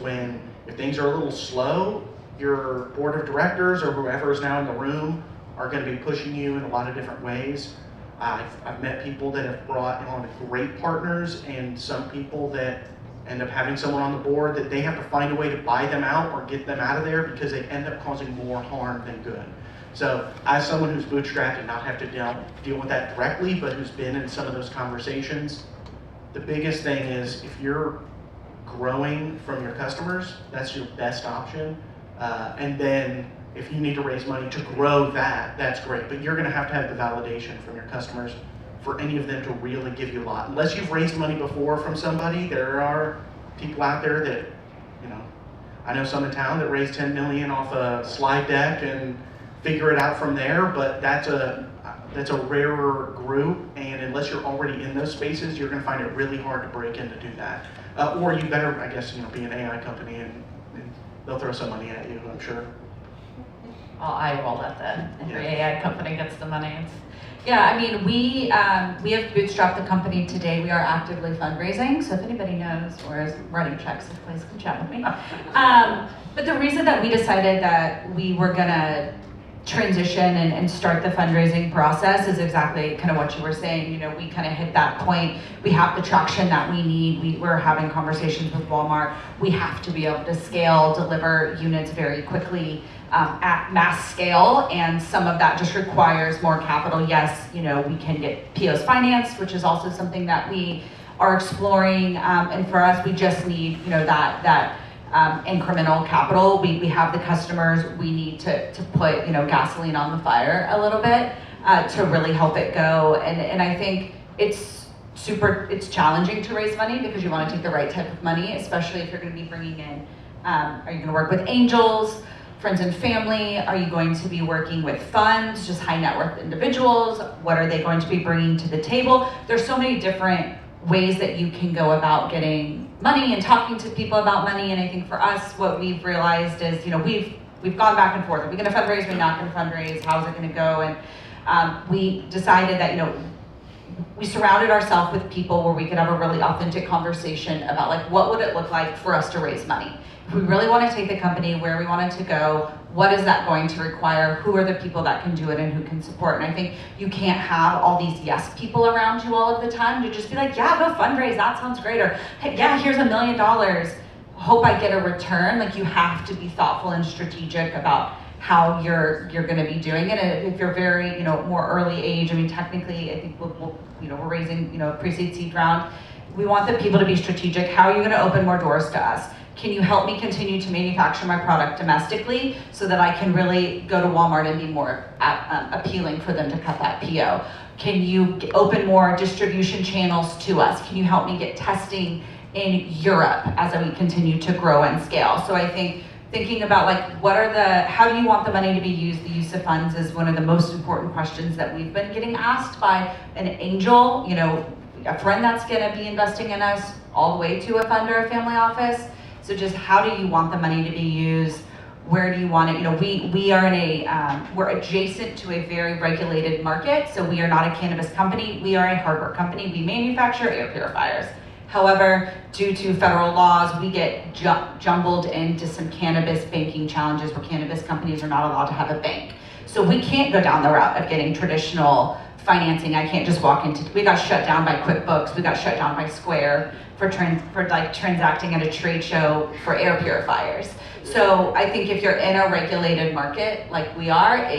if things are a little slow, your board of directors or whoever is now in the room are going to be pushing you in a lot of different ways. I've met people that have brought on great partners and some people that end up having someone on the board that they have to find a way to buy them out or get them out of there because they end up causing more harm than good. So as someone who's bootstrapped and not have to deal with that directly, but who's been in some of those conversations, the biggest thing is if you're growing from your customers, that's your best option. And then if you need to raise money to grow that's great. But you're going to have the validation from your customers for any of them to really give you a lot. Unless you've raised money before from somebody, there are people out there that, I know some in town that raised 10 million off a slide deck and figure it out from there, but that's a rarer group, and unless you're already in those spaces, you're going to find it really hard to break in to do that. Or you better, I guess, be an AI company and they'll throw some money at you, I'm sure. Well, I will let every AI company gets the money. Yeah, I mean, we have bootstrapped the company today. We are actively fundraising, so if anybody knows or is writing checks, please come chat with me. But the reason that we decided that we were gonna transition and start the fundraising process is exactly kind of what you were saying. We kind of hit that point. We have the traction that we need. We're having conversations with Walmart. We have to be able to scale, deliver units very quickly at mass scale, and some of that just requires more capital. Yes, we can get POs financed, which is also something that we are exploring, and for us, we just need that incremental capital. We have the customers. We need to put gasoline on the fire a little bit to really help it go. And I think it's challenging to raise money because you want to take the right type of money, especially if you're going to be bringing in. Are you going to work with angels, friends and family? Are you going to be working with funds, just high net worth individuals? What are they going to be bringing to the table? There's so many different ways that you can go about getting money and talking to people about money. And I think for us, what we've realized is, we've gone back and forth. Are we going to fundraise? Are we not going to fundraise? How's it going to go? And we decided that, we surrounded ourselves with people where we could have a really authentic conversation about what would it look like for us to raise money? If we really want to take the company where we want it to go, what is that going to require? Who are the people that can do it and who can support? And I think you can't have all these yes people around you all of the time to just be like, yeah, go fundraise, that sounds great. Or, hey, yeah, here's $1 million, hope I get a return. You have to be thoughtful and strategic about how you're going to be doing it. And if you're very, more early age, I mean, technically, I think we're raising, pre-seed seed round. We want the people to be strategic. How are you going to open more doors to us? Can you help me continue to manufacture my product domestically so that I can really go to Walmart and be more appealing for them to cut that PO? Can you open more distribution channels to us? Can you help me get testing in Europe as we continue to grow and scale? So I think thinking about how do you want the money to be used? The use of funds is one of the most important questions that we've been getting asked by an angel, a friend that's gonna be investing in us, all the way to a fund or a family office. So just how do you want the money to be used? Where do you want it? We are we're adjacent to a very regulated market. So we are not a cannabis company. We are a hardware company. We manufacture air purifiers. However, due to federal laws, we get jumbled into some cannabis banking challenges where cannabis companies are not allowed to have a bank. So we can't go down the route of getting traditional financing. I can't just walk into, we got shut down by QuickBooks, we got shut down by Square for transacting at a trade show for air purifiers. So I think if you're in a regulated market like we are,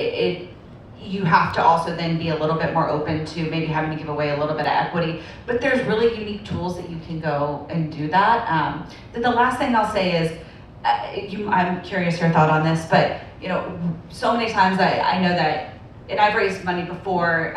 you have to also then be a little bit more open to maybe having to give away a little bit of equity. But there's really unique tools that you can go and do that. The last thing I'll say is, I'm curious your thought on this, but so many times I know that, and I've raised money before,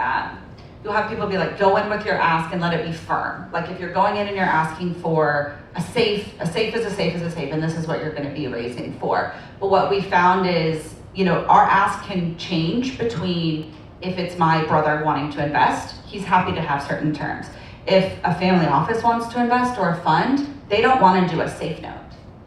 you'll have people be like, go in with your ask and let it be firm. Like if you're going in and you're asking for a safe is a safe is a safe, and this is what you're gonna be raising for. But what we found is, our ask can change between if it's my brother wanting to invest, he's happy to have certain terms. If a family office wants to invest or a fund, they don't wanna do a safe note.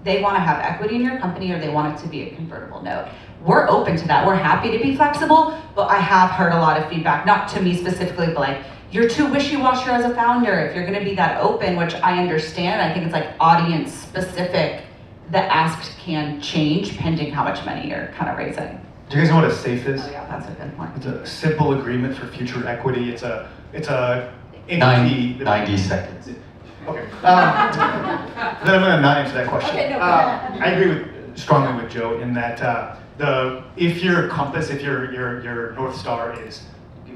They wanna have equity in your company, or they want it to be a convertible note. We're open to that. We're happy to be flexible, but I have heard a lot of feedback, not to me specifically, but like, you're too wishy-washy as a founder. If you're gonna be that open, which I understand, I think it's like audience specific, the ask can change pending how much money you're kind of raising. Do you guys know what a safe is? Oh yeah, that's a good point. It's a simple agreement for future equity. It's a entity. 90 seconds. Okay. Then I'm gonna not answer that question. Okay, no, I agree strongly with Joe in that if your compass, if your North Star is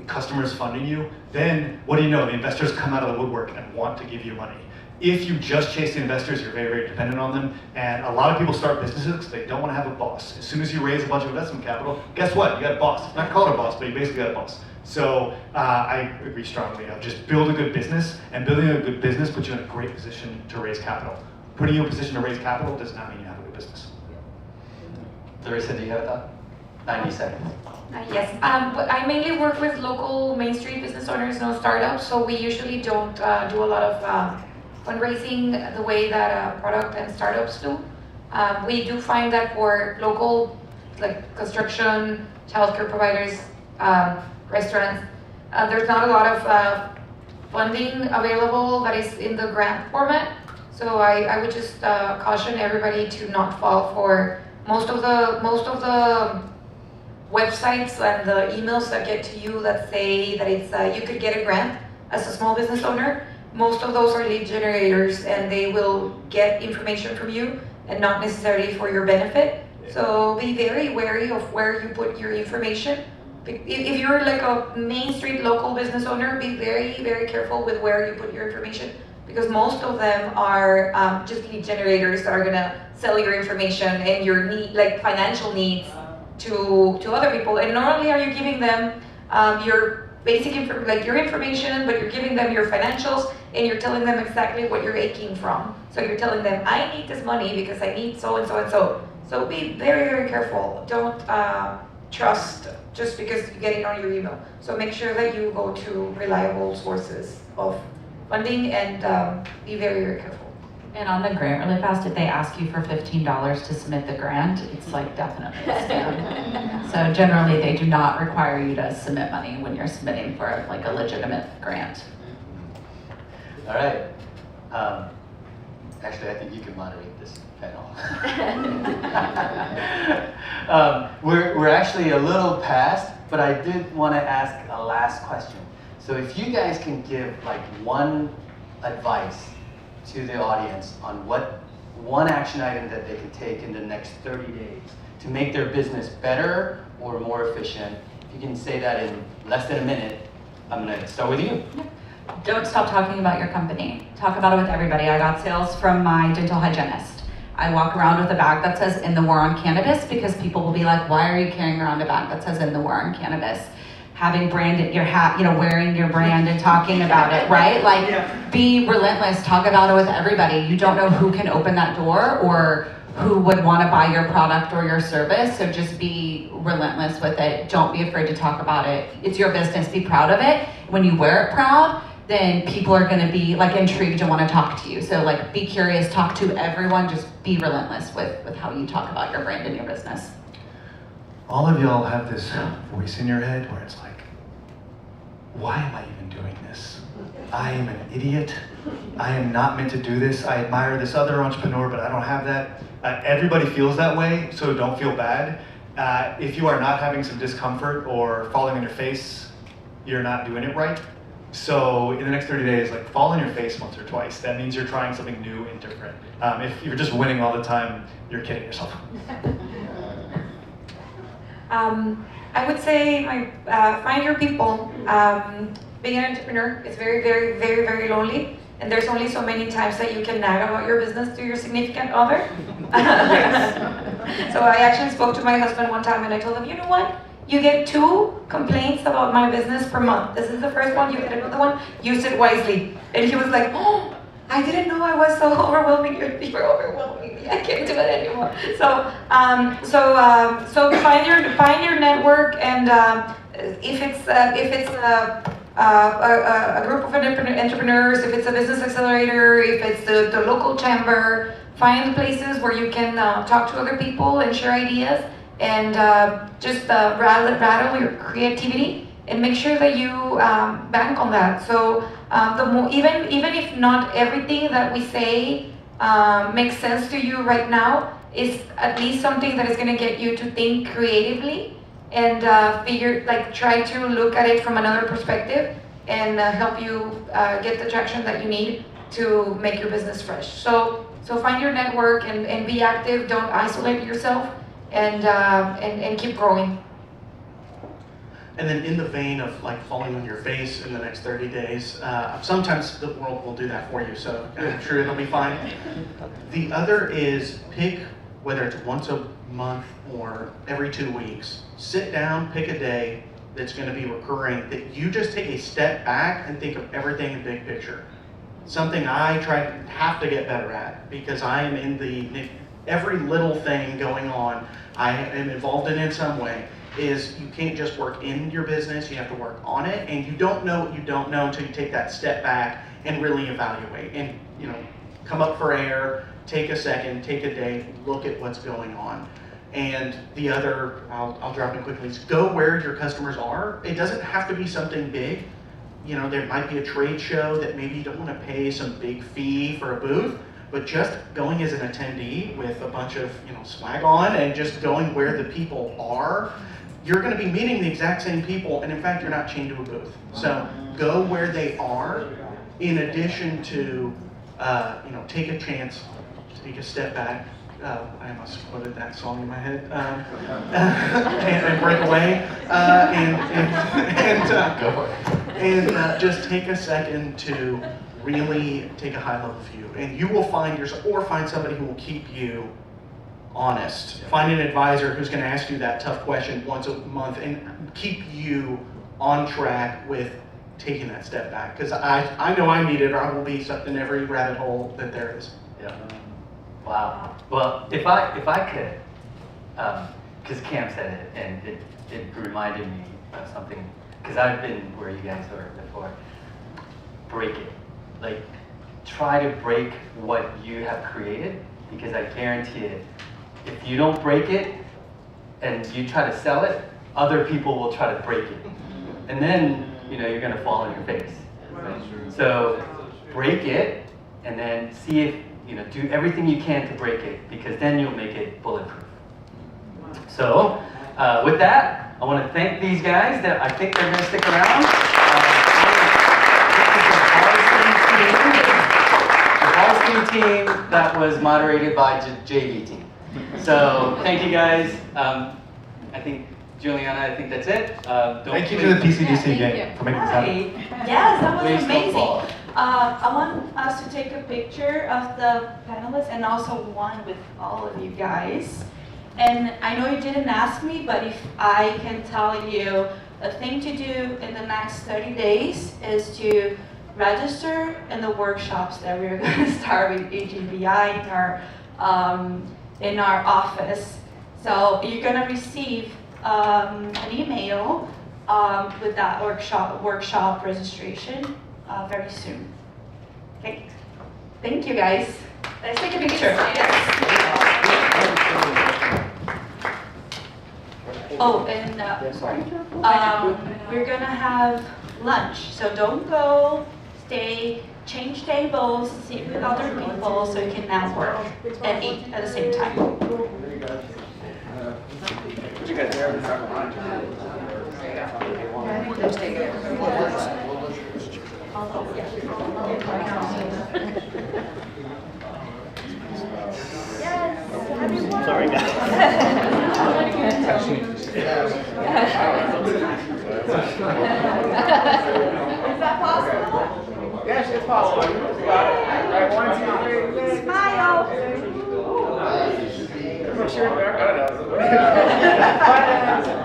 customers funding you, then what do you know? The investors come out of the woodwork and want to give you money. If you just chase the investors, you're very, very dependent on them. And a lot of people start businesses because they don't want to have a boss. As soon as you raise a bunch of investment capital, guess what? You got a boss. Not called a boss, but you basically got a boss. So I agree strongly of just build a good business, and building a good business puts you in a great position to raise capital. Putting you in a position to raise capital does not mean you have a good business. Larissa, do you have a thought? 90 seconds. Yes, I mainly work with local Main Street business owners, no startups, so we usually don't do a lot of fundraising the way that product and startups do. We do find that for local, like construction, childcare providers, restaurants, there's not a lot of funding available that is in the grant format. So I would just caution everybody to not fall for most of the websites and the emails that get to you that say that it's you could get a grant as a small business owner. Most of those are lead generators, and they will get information from you and not necessarily for your benefit. So be very wary of where you put your information. If you're like a Main Street local business owner, be very, very careful with where you put your information, because most of them are just lead generators that are gonna sell your information and your financial needs to other people. And not only are you giving them your basic your information, but you're giving them your financials, and you're telling them exactly what you're aching from. So you're telling them, I need this money because I need so and so and so. So be very, very careful. Don't trust just because you get it on your email. So make sure that you go to reliable sources of funding, and be very, very careful. And on the grant, really fast, if they ask you for $15 to submit the grant, it's like definitely a scam. So generally, they do not require you to submit money when you're submitting for like a legitimate grant. All right. Actually, I think you can moderate this panel. We're actually a little past, but I did want to ask a last question. So if you guys can give like one advice to the audience on what one action item that they can take in the next 30 days to make their business better or more efficient, if you can say that in less than a minute, I'm going to start with you. Don't stop talking about your company. Talk about it with everybody. I got sales from my dental hygienist. I walk around with a bag that says "In the War on Cannabis" because people will be like, why are you carrying around a bag that says "In the War on Cannabis"? Having branded your hat, wearing your brand and talking about it, right? Like, be relentless, talk about it with everybody. You don't know who can open that door or who would want to buy your product or your service, so just be relentless with it. Don't be afraid to talk about it. It's your business, be proud of it. When you wear it proud, then people are gonna be like intrigued and wanna talk to you. So like, be curious, talk to everyone, just be relentless with how you talk about your brand and your business. All of y'all have this voice in your head where it's like, why am I even doing this? I am an idiot. I am not meant to do this. I admire this other entrepreneur, but I don't have that. Everybody feels that way, so don't feel bad. if you are not having some discomfort or falling on your face, you're not doing it right. So in the next 30 days, like fall on your face once or twice. That means you're trying something new and different. If you're just winning all the time, you're kidding yourself. I would say find your people. Being an entrepreneur is very, very, very, very lonely. And there's only so many times that you can nag about your business to your significant other. So I actually spoke to my husband one time and I told him, you know what? You get 2 complaints about my business per month. This is the first one, you get another one, use it wisely. And he was like, oh, I didn't know I was so overwhelming. You're overwhelming me. I can't do it anymore. So find your network, and if it's a group of entrepreneurs, if it's a business accelerator, if it's the local chamber, find places where you can talk to other people and share ideas, and just rattle your creativity, and make sure that you bank on that. So even if not everything that we say makes sense to you right now, is at least something that is going to get you to think creatively and try to look at it from another perspective, and help you get the traction that you need to make your business fresh. So find your network and be active. Don't isolate yourself, and keep growing. And then in the vein of like falling on your face in the next 30 days, sometimes the world will do that for you, so I'm sure it'll be fine. The other is pick, whether it's once a month or every 2 weeks, sit down, pick a day that's going to be recurring, that you just take a step back and think of everything in big picture. Something I have to get better at, because I am in every little thing going on, I am involved in some way, is you can't just work in your business, you have to work on it, and you don't know what you don't know until you take that step back and really evaluate, and come up for air, take a second, take a day, look at what's going on. And the other, I'll drop in quickly, is go where your customers are. It doesn't have to be something big. There might be a trade show that maybe you don't want to pay some big fee for a booth, but just going as an attendee with a bunch of swag on and just going where the people are, you're going to be meeting the exact same people, and in fact, you're not chained to a booth. So go where they are, in addition to, take a chance, take a step back. I almost quoted that song in my head. And break away, go for it. And just take a second to really take a high-level view, and you will find yourself, or find somebody who will keep you honest. Find an advisor who's going to ask you that tough question once a month and keep you on track with taking that step back. Because I know I need it, or I will be sucked in every rabbit hole that there is. Yeah. Wow. Well, if I could, because Cam said it, and it reminded me of something, because I've been where you guys were before. Break it. Like, try to break what you have created, because I guarantee it, if you don't break it and you try to sell it, other people will try to break it. And then, you're going to fall on your face. So break it, and then see if, do everything you can to break it, because then you'll make it bulletproof. So with that, I want to thank these guys. That I think they're going to stick around. The team that was moderated by JV team. So thank you guys. I think Juliana, that's it. Thank you to the PCDC gang for making this happen. Yes, that was amazing. I want us to take a picture of the panelists and also one with all of you guys. And I know you didn't ask me, but if I can tell you, a thing to do in the next 30 days is to register in the workshops that we're going to start with AGBI in our office. So you're going to receive an email with that workshop registration very soon. Okay, thank you guys. Let's take a picture. Yes. Oh, and we're gonna have lunch, so don't go. Stay, change tables, sit with other people so you can network and eat at the same time. you guys there. Sorry, guys. Is that possible? Yes, it's possible. You got it. Right, 1, 2, 3. Smile. I'm sure I got it.